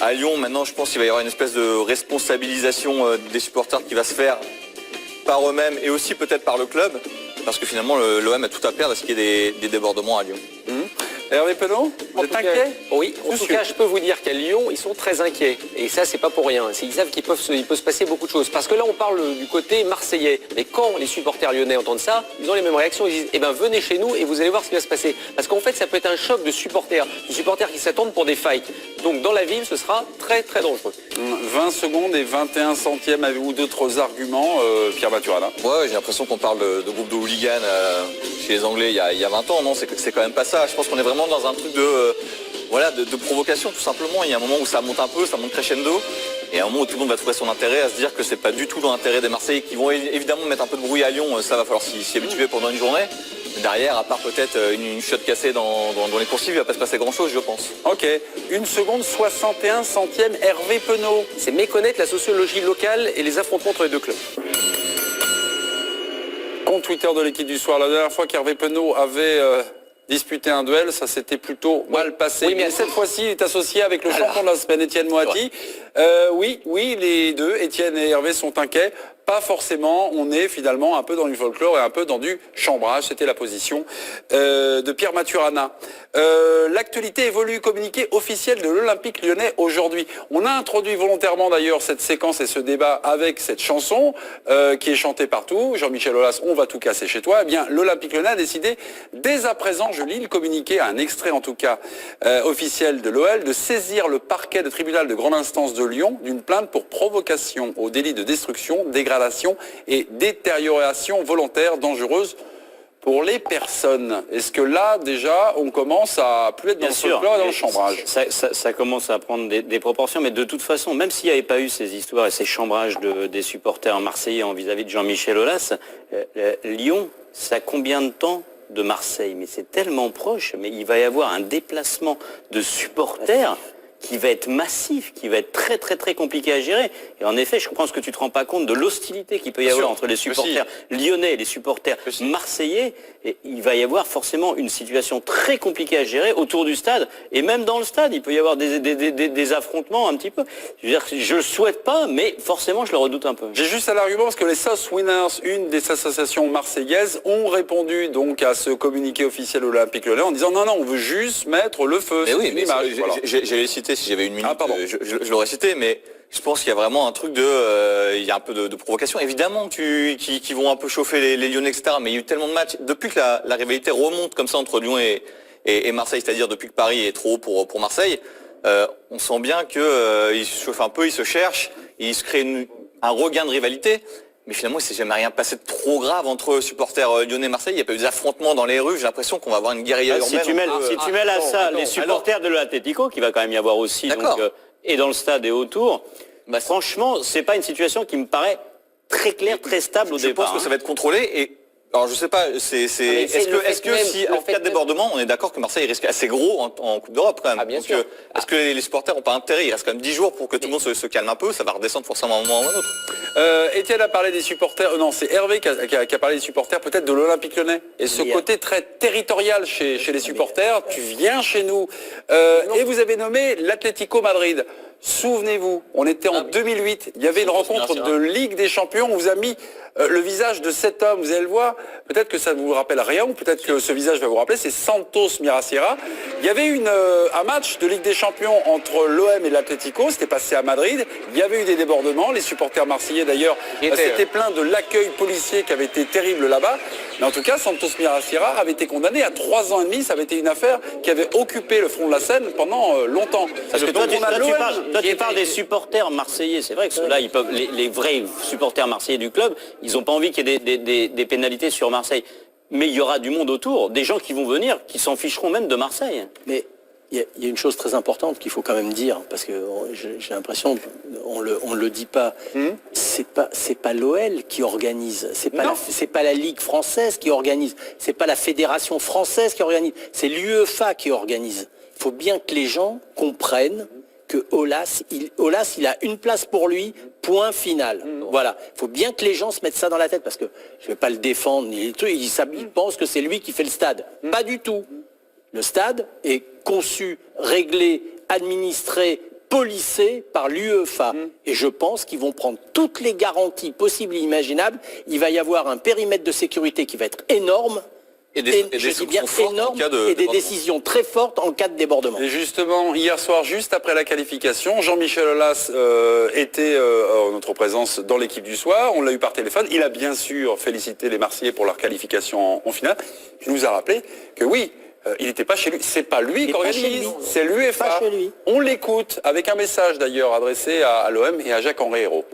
Speaker 4: à Lyon. Maintenant, je pense qu'il va y avoir une espèce de responsabilisation des supporters qui va se faire par eux-mêmes et aussi peut-être par le club, parce que finalement, l'OM a tout à perdre à ce qu'il y ait des débordements à Lyon.
Speaker 1: Hervé Penaud, vous êtes inquiet?
Speaker 2: Oui, en tout cas, je peux vous dire qu'à Lyon, ils sont très inquiets. Et ça, c'est pas pour rien. Ils savent qu'il peut se passer beaucoup de choses. Parce que là, on parle du côté marseillais. Mais quand les supporters lyonnais entendent ça, ils ont les mêmes réactions. Ils disent, eh ben, venez chez nous et vous allez voir ce qui va se passer. Parce qu'en fait, ça peut être un choc de supporters. Des supporters qui s'attendent pour des fights. Donc, dans la ville, ce sera très, très dangereux.
Speaker 1: 20 secondes et 21 centièmes. Avez-vous d'autres arguments, Pierre Maturana?
Speaker 4: Ouais, j'ai l'impression qu'on parle de groupe de hooligans chez les Anglais il y a 20 ans. Non, c'est quand même pas ça. Je pense qu'on est vraiment dans un truc de provocation, tout simplement. Il y a un moment où ça monte un peu, ça monte crescendo. Et à un moment où tout le monde va trouver son intérêt à se dire que c'est pas du tout dans l'intérêt des Marseillais qui vont évidemment mettre un peu de bruit à Lyon. Ça va falloir s'y habituer pendant une journée. Mais derrière, à part peut-être une chiotte cassée dans les coursives, il va pas se passer grand-chose, je pense.
Speaker 1: Ok. 1 seconde 61 centièmes, Hervé Penaud.
Speaker 2: C'est méconnaître la sociologie locale et les affrontements entre les deux clubs.
Speaker 1: Compte Twitter de l'équipe du soir. La dernière fois qu'Hervé Penaud avait disputé un duel, ça s'était plutôt mal passé.
Speaker 2: Oui, mais
Speaker 1: cette fois-ci, il est associé avec le champion de la semaine, Étienne Moati. Oui, les deux, Étienne et Hervé, sont inquiets. Pas forcément, on est finalement un peu dans du folklore et un peu dans du chambrage. C'était la position de Pierre Maturana. L'actualité évolue, communiqué officiel de l'Olympique lyonnais aujourd'hui. On a introduit volontairement d'ailleurs cette séquence et ce débat avec cette chanson qui est chantée partout. Jean-Michel Aulas, on va tout casser chez toi. Eh bien, l'Olympique lyonnais a décidé, dès à présent, je lis le communiqué, un extrait en tout cas officiel de l'OL, de saisir le parquet de tribunal de grande instance de Lyon d'une plainte pour provocation au délit de destruction, dégradation et détérioration volontaire dangereuse pour les personnes. Est-ce que là, déjà, on commence à plus être dans le folklore et dans le chambrage?
Speaker 5: Ça commence à prendre des proportions, mais de toute façon, même s'il n'y avait pas eu ces histoires et ces chambrages des supporters marseillais vis-à-vis de Jean-Michel Aulas, Lyon, ça a combien de temps de Marseille? Mais c'est tellement proche, mais il va y avoir un déplacement de supporters qui va être massif, qui va être très très très compliqué à gérer. Et en effet, je pense que tu te rends pas compte de l'hostilité qu'il peut y avoir entre les supporters lyonnais et les supporters marseillais. Et il va y avoir forcément une situation très compliquée à gérer autour du stade. Et même dans le stade, il peut y avoir des affrontements un petit peu. Je veux dire, je le souhaite pas, mais forcément, je le redoute un peu.
Speaker 1: J'ai juste un argument parce que les South Winners, une des associations marseillaises, ont répondu donc à ce communiqué officiel olympique lyonnais en disant non, on veut juste mettre le feu.
Speaker 4: Mais oui, mais j'allais citer si j'avais une minute, je l'aurais cité, mais je pense qu'il y a vraiment un truc il y a un peu de provocation. Évidemment qui vont un peu chauffer les Lyonnais, etc. Mais il y a eu tellement de matchs. Depuis que la rivalité remonte comme ça entre Lyon et Marseille, c'est-à-dire depuis que Paris est trop haut pour Marseille, on sent bien qu'ils se chauffent un peu, ils se cherchent, ils se créent un regain de rivalité. Mais finalement, il s'est jamais rien passé de trop grave entre supporters lyonnais et Marseille. Il n'y a pas eu des affrontements dans les rues. J'ai l'impression qu'on va avoir une guérilla urbaine.
Speaker 5: Si tu mets là ça, les supporters de l'Atlético, qui va quand même y avoir aussi, donc, et dans le stade et autour, franchement, c'est pas une situation qui me paraît très claire, très stable au départ.
Speaker 4: Je pense que ça va être contrôlé et... Alors je sais pas, est-ce que si en cas de débordement, on est d'accord que Marseille risque assez gros en Coupe d'Europe quand même.
Speaker 2: Ah, bien sûr.
Speaker 4: Est-ce que les supporters n'ont pas intérêt? Il reste quand même 10 jours pour que tout le monde se calme un peu, ça va redescendre forcément à un moment ou à un autre.
Speaker 1: Étienne a parlé des supporters, non c'est Hervé qui a parlé des supporters peut-être de l'Olympique lyonnais. Et ce côté très territorial chez les supporters, tu viens chez nous et vous avez nommé l'Atlético Madrid. Souvenez-vous, on était en 2008, il y avait une rencontre de Ligue des Champions, on vous a mis le visage de cet homme, vous allez le voir, peut-être que ça ne vous rappelle rien, ou peut-être que ce visage va vous rappeler, c'est Santos Mirassera. Il y avait un match de Ligue des Champions entre l'OM et l'Atlético, c'était passé à Madrid, il y avait eu des débordements, les supporters marseillais d'ailleurs s'étaient plaints de l'accueil policier qui avait été terrible là-bas, mais en tout cas Santos Mirassera avait été condamné à 3 ans et demi, ça avait été une affaire qui avait occupé le front de la Seine pendant longtemps.
Speaker 5: Parce que toi, tu parles des supporters marseillais, c'est vrai que ceux-là, ils peuvent, les vrais supporters marseillais du club, ils n'ont pas envie qu'il y ait des pénalités sur Marseille. Mais il y aura du monde autour, des gens qui vont venir, qui s'en ficheront même de Marseille.
Speaker 6: Mais il y a une chose très importante qu'il faut quand même dire, parce que j'ai l'impression qu'on le dit pas. C'est pas l'OL qui organise, c'est pas la Ligue française qui organise, c'est pas la Fédération française qui organise, c'est l'UEFA qui organise. Il faut bien que les gens comprennent que Aulas, il a une place pour lui, point final. Voilà. Il faut bien que les gens se mettent ça dans la tête, parce que je ne vais pas le défendre, il pense que c'est lui qui fait le stade. Pas du tout. Le stade est conçu, réglé, administré, policé par l'UEFA. Et je pense qu'ils vont prendre toutes les garanties possibles et imaginables. Il va y avoir un périmètre de sécurité qui va être énorme.
Speaker 4: Et des
Speaker 6: je dis bien
Speaker 4: sanctions fortes en
Speaker 6: énormes
Speaker 4: cas de
Speaker 6: et des
Speaker 4: débordement.
Speaker 6: décisions très fortes en cas de débordement.
Speaker 1: Et justement, hier soir, juste après la qualification, Jean-Michel Aulas était en notre présence dans l'équipe du soir. On l'a eu par téléphone. Il a bien sûr félicité les Marseillais pour leur qualification en finale. Il nous a rappelé que oui, il n'était pas chez lui. C'est pas lui qui organise, c'est l'UEFA.
Speaker 6: Pas chez lui.
Speaker 1: On l'écoute avec un message d'ailleurs adressé à l'OM et à Jacques-Henri Hérault.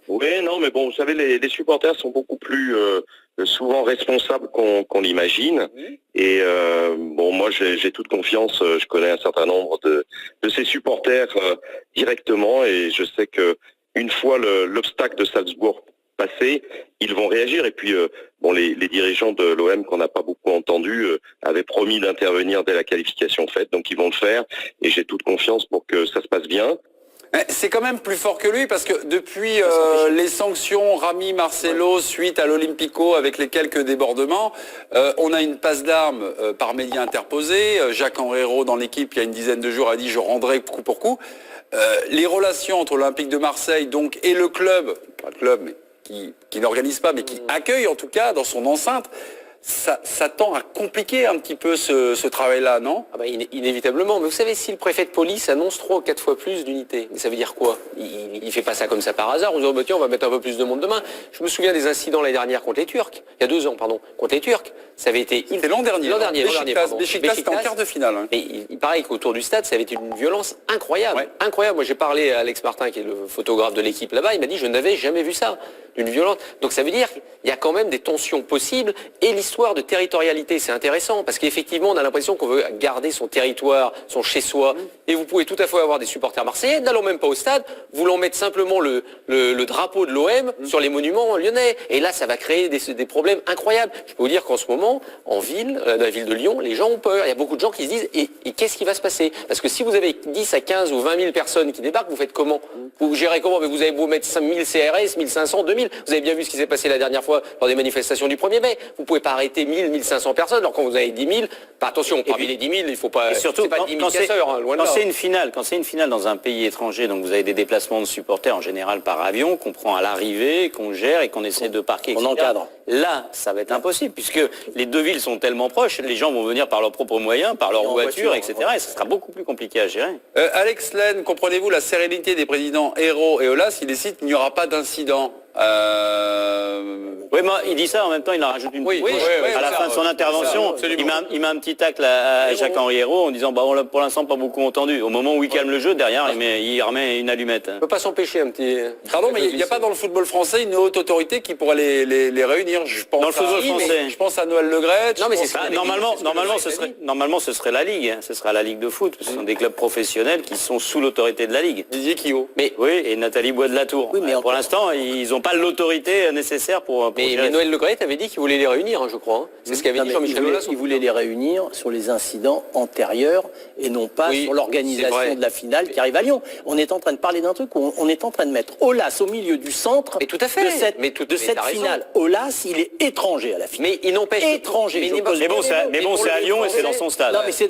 Speaker 10: Oui, non, mais bon, vous savez, les supporters sont beaucoup plus souvent responsables qu'on l'imagine. Et bon, moi, j'ai toute confiance. Je connais un certain nombre de ces supporters directement, et je sais que une fois l'obstacle de Salzbourg passé, ils vont réagir. Et puis, bon, les dirigeants de l'OM, qu'on n'a pas beaucoup entendu, avaient promis d'intervenir dès la qualification faite, donc ils vont le faire. Et j'ai toute confiance pour que ça se passe bien.
Speaker 1: C'est quand même plus fort que lui parce que depuis les sanctions Rami Marcelo suite à l'Olympico avec les quelques débordements, on a une passe d'armes par médias interposés. Jacques-Henri Hérault dans l'équipe il y a une dizaine de jours a dit je rendrai coup pour coup. Les relations entre l'Olympique de Marseille donc et le club, pas le club mais qui n'organise pas mais qui accueille en tout cas dans son enceinte, ça tend à compliquer un petit peu ce travail-là, non?
Speaker 2: Ah bah, inévitablement. Mais vous savez, si le préfet de police annonce 3 ou 4 fois plus d'unités, mais ça veut dire quoi? Il fait pas ça comme ça par hasard. On se dit, oh, bah, tiens, on va mettre un peu plus de monde demain. Je me souviens des incidents l'année dernière contre les Turcs. Il y a 2 ans, pardon. Contre les Turcs. Ça avait été...
Speaker 1: C'était l'an dernier.
Speaker 2: L'an dernier, pardon.
Speaker 1: Beşiktaş, c'était en quart de finale. Hein.
Speaker 2: Et il paraît qu'autour du stade, ça avait été une violence incroyable.
Speaker 1: Ouais.
Speaker 2: Incroyable. Moi, j'ai parlé à Alex Martin, qui est le photographe de l'équipe là-bas. Il m'a dit, je n'avais jamais vu ça. D'une violence. Donc ça veut dire qu'il y a quand même des tensions possibles. Et l'histoire de territorialité, c'est intéressant. Parce qu'effectivement, on a l'impression qu'on veut garder son territoire, son chez-soi. Et vous pouvez tout à fait avoir des supporters marseillais, n'allant même pas au stade, voulant mettre simplement le drapeau de l'OM sur les monuments lyonnais. Et là, ça va créer des problèmes incroyables. Je peux vous dire qu'en ce moment, en ville, dans la ville de Lyon, les gens ont peur. Il y a beaucoup de gens qui se disent, et qu'est-ce qui va se passer? Parce que si vous avez 10 à 15 ou 20 000 personnes qui débarquent, vous faites comment? Vous gérez comment? Mais vous avez beau mettre 5 000 CRS, 1500, 2000. Vous avez bien vu ce qui s'est passé la dernière fois lors des manifestations du 1er mai. Vous pouvez pas arrêter 1000, 1500 personnes. Alors quand vous avez 10 000, bah, attention, parmi les 10 000, il faut pas...
Speaker 5: Et surtout,
Speaker 2: c'est pas 10 000 casseurs, hein, loin de
Speaker 5: quand
Speaker 2: là.
Speaker 5: c'est une finale dans un pays étranger, donc vous avez des déplacements de supporters en général par avion, qu'on prend à l'arrivée, qu'on gère et qu'on essaie de parquer,
Speaker 6: On
Speaker 5: etc.
Speaker 6: encadre.
Speaker 5: Là, ça va être impossible, puisque les deux villes sont tellement proches, les gens vont venir par leurs propres moyens, par leur voiture, etc. Et ce sera beaucoup plus compliqué à gérer.
Speaker 1: Alex Len, comprenez-vous la sérénité des présidents Hérault et Aulas? Il décide qu'il n'y aura pas d'incident.
Speaker 5: Oui, mais il dit ça, en même temps, il en rajoute une
Speaker 1: Oui,
Speaker 5: couche.
Speaker 1: oui,
Speaker 5: à la
Speaker 1: ça,
Speaker 5: fin de son intervention,
Speaker 1: absolument.
Speaker 5: il met un petit tacle à Jacques-Henri Hérault en disant, bah, on l'a pour l'instant pas beaucoup entendu. Au moment où il calme le jeu, derrière, il remet une allumette.
Speaker 2: On peut pas s'empêcher un petit...
Speaker 1: Pardon, mais il n'y a pas dans le football français une haute autorité qui pourrait les réunir. Je pense
Speaker 5: Dans le football français.
Speaker 1: Je pense à Noël Le Graët.
Speaker 2: Non, mais
Speaker 1: je
Speaker 2: c'est
Speaker 1: pense-
Speaker 2: ça.
Speaker 5: Normalement, ce serait la Ligue. Ce sera la Ligue de foot. Ce sont des clubs professionnels qui sont sous l'autorité de la Ligue.
Speaker 1: Didier Quillot.
Speaker 5: Mais oui, et Nathalie Bois de la Tour.
Speaker 6: Oui, mais
Speaker 5: Pour l'instant, ils n'ont pas l'autorité nécessaire pour
Speaker 2: Mais
Speaker 5: gérer
Speaker 2: Noël Le Graët avait dit qu'il voulait les réunir, hein, je crois. Hein. C'est ce qu'avait
Speaker 6: Non,
Speaker 2: dit
Speaker 6: mais
Speaker 2: Jean-Michel Aulas.
Speaker 6: il voulait les réunir sur les incidents antérieurs et non pas
Speaker 2: Oui,
Speaker 6: sur
Speaker 2: c'est
Speaker 6: l'organisation
Speaker 2: vrai.
Speaker 6: de la finale qui arrive à Lyon. On est en train de parler d'un truc où on est en train de mettre Aulas au milieu du centre
Speaker 2: Mais tout à fait.
Speaker 6: de cette,
Speaker 2: Mais
Speaker 6: cette
Speaker 2: t'as raison.
Speaker 6: finale. Aulas, il est étranger à la finale.
Speaker 2: Mais il n'empêche...
Speaker 6: Étranger.
Speaker 2: Mais
Speaker 6: je
Speaker 2: il
Speaker 6: pose
Speaker 5: Mais bon,
Speaker 6: pas les mots.
Speaker 5: c'est à Lyon et c'est dans son stade.
Speaker 6: Non, mais c'est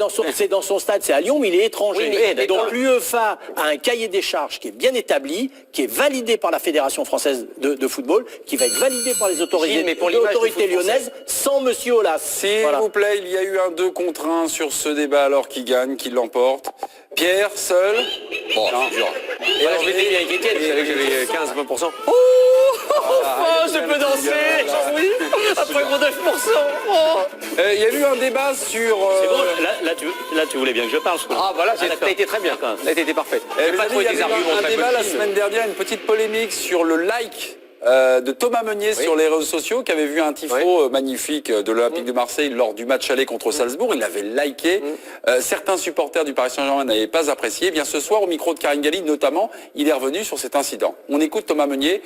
Speaker 6: dans son stade, c'est à Lyon, mais il est étranger.
Speaker 2: Oui, mais
Speaker 6: et donc
Speaker 2: d'accord.
Speaker 6: l'UEFA a un cahier des charges qui est bien établi, qui est validé par la Fédération française de football, qui va être validé par les autorités,
Speaker 2: Gilles, mais pour l'image du
Speaker 6: autorités
Speaker 2: foot français.
Speaker 6: lyonnaises, sans Monsieur Aulas.
Speaker 1: S'il
Speaker 6: Voilà.
Speaker 1: vous plaît, il y a eu un 2 contre 1 sur ce débat alors qui gagne, qui l'emporte. Pierre, seul.
Speaker 4: Bon,
Speaker 1: Non.
Speaker 4: c'est dur.
Speaker 2: Voilà, je m'étais bien avec Étienne, je savais que j'avais 15-20%. Oh, je peux danser. Oui, après mon 9%.
Speaker 1: Il y a eu un débat sur...
Speaker 5: C'est bon, là, tu voulais bien que je parle. je crois.
Speaker 2: Ah voilà,
Speaker 5: d'accord.
Speaker 2: t'as été très bien.
Speaker 5: D'accord.
Speaker 2: T'as été parfait.
Speaker 1: Eh,
Speaker 2: J'ai
Speaker 1: mes
Speaker 2: pas
Speaker 1: amis,
Speaker 2: trouvé
Speaker 1: il y
Speaker 2: des
Speaker 1: avait
Speaker 2: arguments
Speaker 1: un
Speaker 2: très
Speaker 1: débat la
Speaker 2: punchy,
Speaker 1: semaine dernière, une petite polémique sur le like de Thomas Meunier sur les réseaux sociaux, qui avait vu un tifo magnifique de l'Olympique de Marseille lors du match aller contre Salzbourg. Il avait liké. Certains supporters du Paris Saint-Germain n'avaient pas apprécié. Eh bien ce soir, au micro de Karine Galli notamment, il est revenu sur cet incident. On écoute Thomas Meunier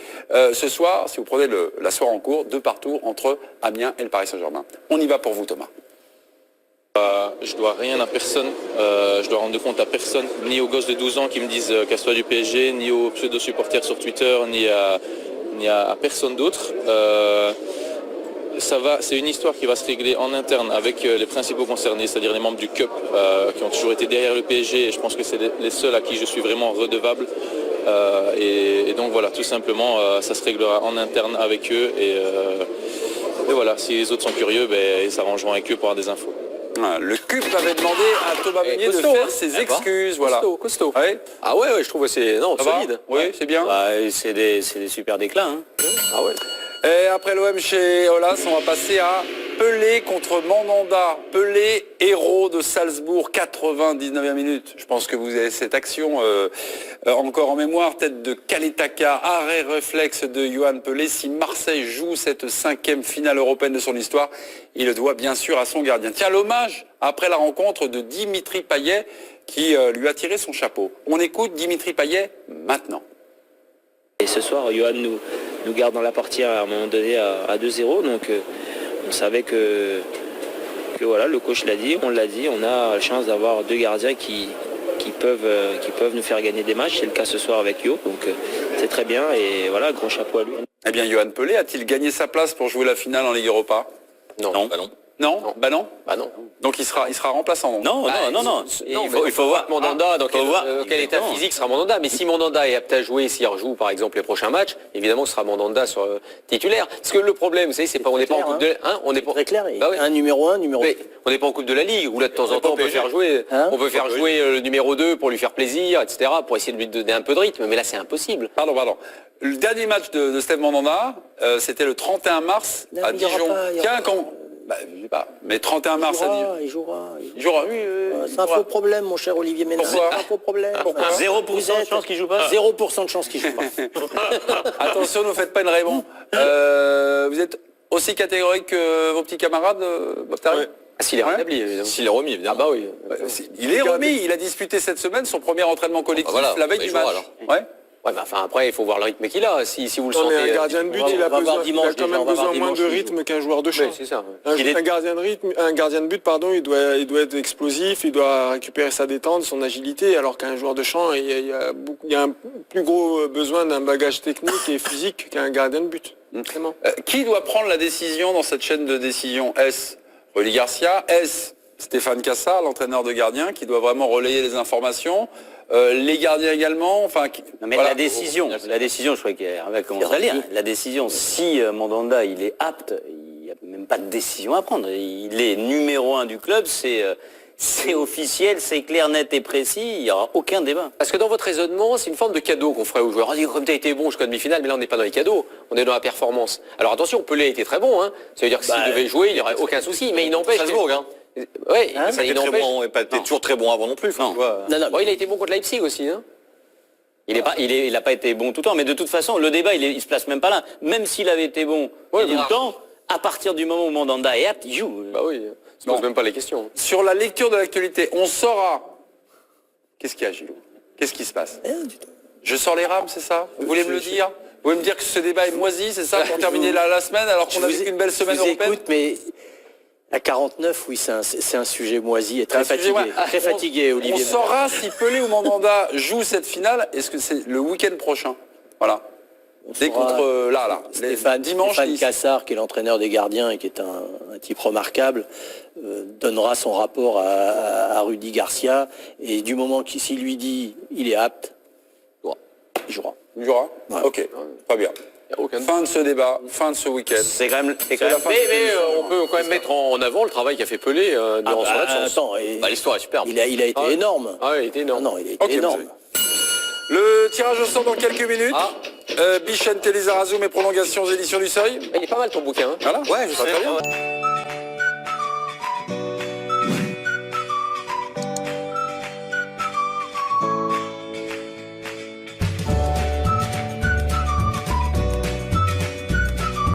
Speaker 1: ce soir, si vous prenez la soirée en cours, 2 partout entre Amiens et le Paris Saint-Germain. On y va pour vous, Thomas.
Speaker 11: Je dois rien à personne, je dois rendre compte à personne, ni aux gosses de 12 ans qui me disent casse-toi du PSG, ni aux pseudo-supporters sur Twitter, ni à personne d'autre. C'est une histoire qui va se régler en interne avec les principaux concernés, c'est-à-dire les membres du CUP qui ont toujours été derrière le PSG, et je pense que c'est les seuls à qui je suis vraiment redevable. Et donc voilà, tout simplement, ça se réglera en interne avec eux. Et Et voilà, si les autres sont curieux, ils s'arrangeront avec eux pour avoir des infos.
Speaker 1: Voilà, le CUP avait demandé à Thomas Meunier de
Speaker 2: costaud,
Speaker 1: faire
Speaker 2: hein.
Speaker 1: ses excuses. Voilà.
Speaker 2: Costaud.
Speaker 1: Ouais.
Speaker 2: Ah ouais, je trouve que c'est
Speaker 1: Ça va
Speaker 2: solide.
Speaker 1: Oui, c'est bien.
Speaker 5: Bah, c'est des super déclats. Hein.
Speaker 2: Ah ouais.
Speaker 1: Et après l'OM chez Olas, on va passer à Pelé contre Mandanda. Pelé, héros de Salzbourg, 99e minute. Je pense que vous avez cette action encore en mémoire. Tête de Kalitaka, arrêt réflexe de Yohan Pelé. Si Marseille joue cette 5e finale européenne de son histoire, il le doit bien sûr à son gardien. Tiens, l'hommage après la rencontre de Dimitri Payet qui lui a tiré son chapeau. On écoute Dimitri Payet maintenant.
Speaker 12: Et ce soir, Yohan nous garde dans la partie à un moment donné à 2-0. Donc on savait que voilà, le coach l'a dit, on l'a dit, on a la chance d'avoir deux gardiens qui peuvent nous faire gagner des matchs. C'est le cas ce soir avec Yo. Donc c'est très bien et voilà, grand chapeau à lui.
Speaker 1: Eh bien, Yohan Pelé a-t-il gagné sa place pour jouer la finale en Ligue Europa?
Speaker 2: Non.
Speaker 4: Bah non.
Speaker 1: Non. Bah non.
Speaker 2: Bah non.
Speaker 1: Donc il sera remplaçant. Donc.
Speaker 5: Non.
Speaker 2: Il faut voir Mandanda dans quel état
Speaker 5: Exactement.
Speaker 2: physique sera Mandanda. Mais si Mandanda est apte à jouer, s'il rejoue par exemple les prochains matchs, évidemment ce sera Mandanda sur titulaire. Parce que le problème, vous savez, c'est pas on n'est pas en coupe de, on n'est pas
Speaker 6: Très clair.
Speaker 2: Bah oui.
Speaker 6: Un numéro 1, numéro 2.
Speaker 2: Mais on n'est pas en coupe de la Ligue où là de temps en temps on peut faire jouer,
Speaker 6: Hein
Speaker 2: on peut faire jouer le numéro 2 pour lui faire plaisir, etc. Pour essayer de lui donner un peu de rythme. Mais là c'est impossible.
Speaker 1: Pardon. Le dernier match de Steve Mandanda, c'était le 31 mars
Speaker 6: Non,
Speaker 1: à
Speaker 6: il y aura
Speaker 1: Dijon.
Speaker 6: pas, il y aura
Speaker 1: Tiens, quand... Bah, je sais pas. Mais 31 mars à Dijon.
Speaker 6: Il jouera.
Speaker 1: Il jouera, oui.
Speaker 6: C'est un faux problème, mon cher Olivier Ménard.
Speaker 1: Pourquoi
Speaker 6: C'est un faux problème.
Speaker 1: Pourquoi
Speaker 5: 0% de chance qu'il joue pas.
Speaker 6: 0% de chance qu'il joue pas.
Speaker 1: Attention, ne faites pas une Raymond. Vous êtes aussi catégorique que vos petits camarades, Moftari?
Speaker 2: Ah, s'il est rétabli, évidemment.
Speaker 4: S'il est remis,
Speaker 2: Ah
Speaker 4: évidemment.
Speaker 2: bah oui.
Speaker 1: Il est remis. Il a disputé cette semaine son premier entraînement collectif
Speaker 4: Ah bah voilà,
Speaker 1: la veille
Speaker 4: bah,
Speaker 1: du
Speaker 4: il
Speaker 1: match.
Speaker 4: jouera, alors.
Speaker 1: Ouais.
Speaker 2: Ouais, mais enfin après il faut voir le rythme qu'il a. Si vous le
Speaker 3: Non, mais
Speaker 2: sentez.
Speaker 3: un gardien de but,
Speaker 6: on
Speaker 3: il a
Speaker 6: va voir
Speaker 3: quand
Speaker 6: dimanche
Speaker 3: même
Speaker 6: déjà, on va
Speaker 3: besoin
Speaker 6: voir
Speaker 3: moins de
Speaker 6: dimanche,
Speaker 3: rythme qu'un joueur de champ.
Speaker 2: Oui, c'est ça.
Speaker 3: Un gardien de but, il doit être explosif, il doit récupérer sa détente, son agilité, alors qu'un joueur de champ, il y a un plus gros besoin d'un bagage technique et physique qu'un gardien de but. Vraiment.
Speaker 1: Qui doit prendre la décision dans cette chaîne de décision? Est-ce Rudy Garcia? Est-ce Stéphane Cassard, l'entraîneur de gardiens, qui doit vraiment relayer les informations? Les gardiens également, enfin.
Speaker 5: Non, mais
Speaker 1: voilà.
Speaker 5: la décision, je crois qu'Hervé commence à lire. La décision, si Mandanda il est apte, il n'y a même pas de décision à prendre. Il est numéro 1 du club, c'est officiel, c'est clair, net et précis. Il n'y aura aucun débat.
Speaker 2: Parce que dans votre raisonnement, c'est une forme de cadeau qu'on ferait aux joueurs. On dit comme tu as été bon jusqu'à demi-finale, mais là on n'est pas dans les cadeaux, on est dans la performance. Alors attention, Pelé a été très bon, hein. Ça veut dire que s'il devait jouer, il n'y aurait aucun souci, mais il n'empêche.
Speaker 4: Salzbourg, hein.
Speaker 2: Ouais,
Speaker 4: Il
Speaker 2: ça
Speaker 4: était
Speaker 2: il
Speaker 4: très
Speaker 2: n'empêche.
Speaker 4: bon, et pas été toujours très bon avant non plus. enfin,
Speaker 5: Non.
Speaker 4: tu vois.
Speaker 6: Non,
Speaker 2: Bon, il a été bon contre Leipzig aussi, hein.
Speaker 5: Il n'a pas été bon tout le temps, mais de toute façon, le débat, il se place même pas là. Même s'il avait été bon tout le temps, à partir du moment où Mandanda est apte, il joue.
Speaker 2: Bah oui, ça ne pose même pas les questions.
Speaker 1: Sur la lecture de l'actualité, on saura. Qu'est-ce qu'il y a, Gilou? Qu'est-ce qui se passe? Je sors les rames, c'est ça? Vous voulez me le dire? Vous voulez me dire que ce débat est moisi, c'est ça, pour terminer la semaine, alors qu'on a vécu une belle semaine
Speaker 6: je vous
Speaker 1: européenne?
Speaker 6: écoute, mais à 49, oui, c'est un sujet moisi et très
Speaker 1: C'est un sujet,
Speaker 6: fatigué.
Speaker 1: ouais.
Speaker 6: Très fatigué, Olivier
Speaker 1: On
Speaker 6: Ménard.
Speaker 1: saura si Pelé ou Mandanda joue cette finale. Est-ce que c'est le week-end prochain? Voilà. Dès
Speaker 6: saura.
Speaker 1: contre
Speaker 6: Stéphane
Speaker 1: Nice.
Speaker 6: Cassard, qui est l'entraîneur des gardiens et qui est un type remarquable, donnera son rapport à Rudy Garcia. Et du moment s'il lui dit il est apte, il jouera.
Speaker 1: Il jouera.
Speaker 6: Ouais.
Speaker 1: Ok, très bien. Fin de ce débat, fin de ce week-end.
Speaker 5: C'est quand même.
Speaker 1: la fin.
Speaker 2: Mais on peut quand même mettre en avant le travail qu'a fait Pelé durant son absence.
Speaker 6: Attends,
Speaker 4: L'histoire est superbe.
Speaker 6: il a été
Speaker 2: Ah ouais.
Speaker 6: énorme.
Speaker 2: Ah ouais, il était énorme.
Speaker 6: Non, il a été
Speaker 1: Ok,
Speaker 6: énorme.
Speaker 1: Le tirage au sort dans quelques minutes. Bichente Lizarazu, mes prolongations éditions du Seuil.
Speaker 2: Il est pas mal ton bouquin. Hein.
Speaker 1: Voilà.
Speaker 4: Ouais, je sais.
Speaker 1: Très bien.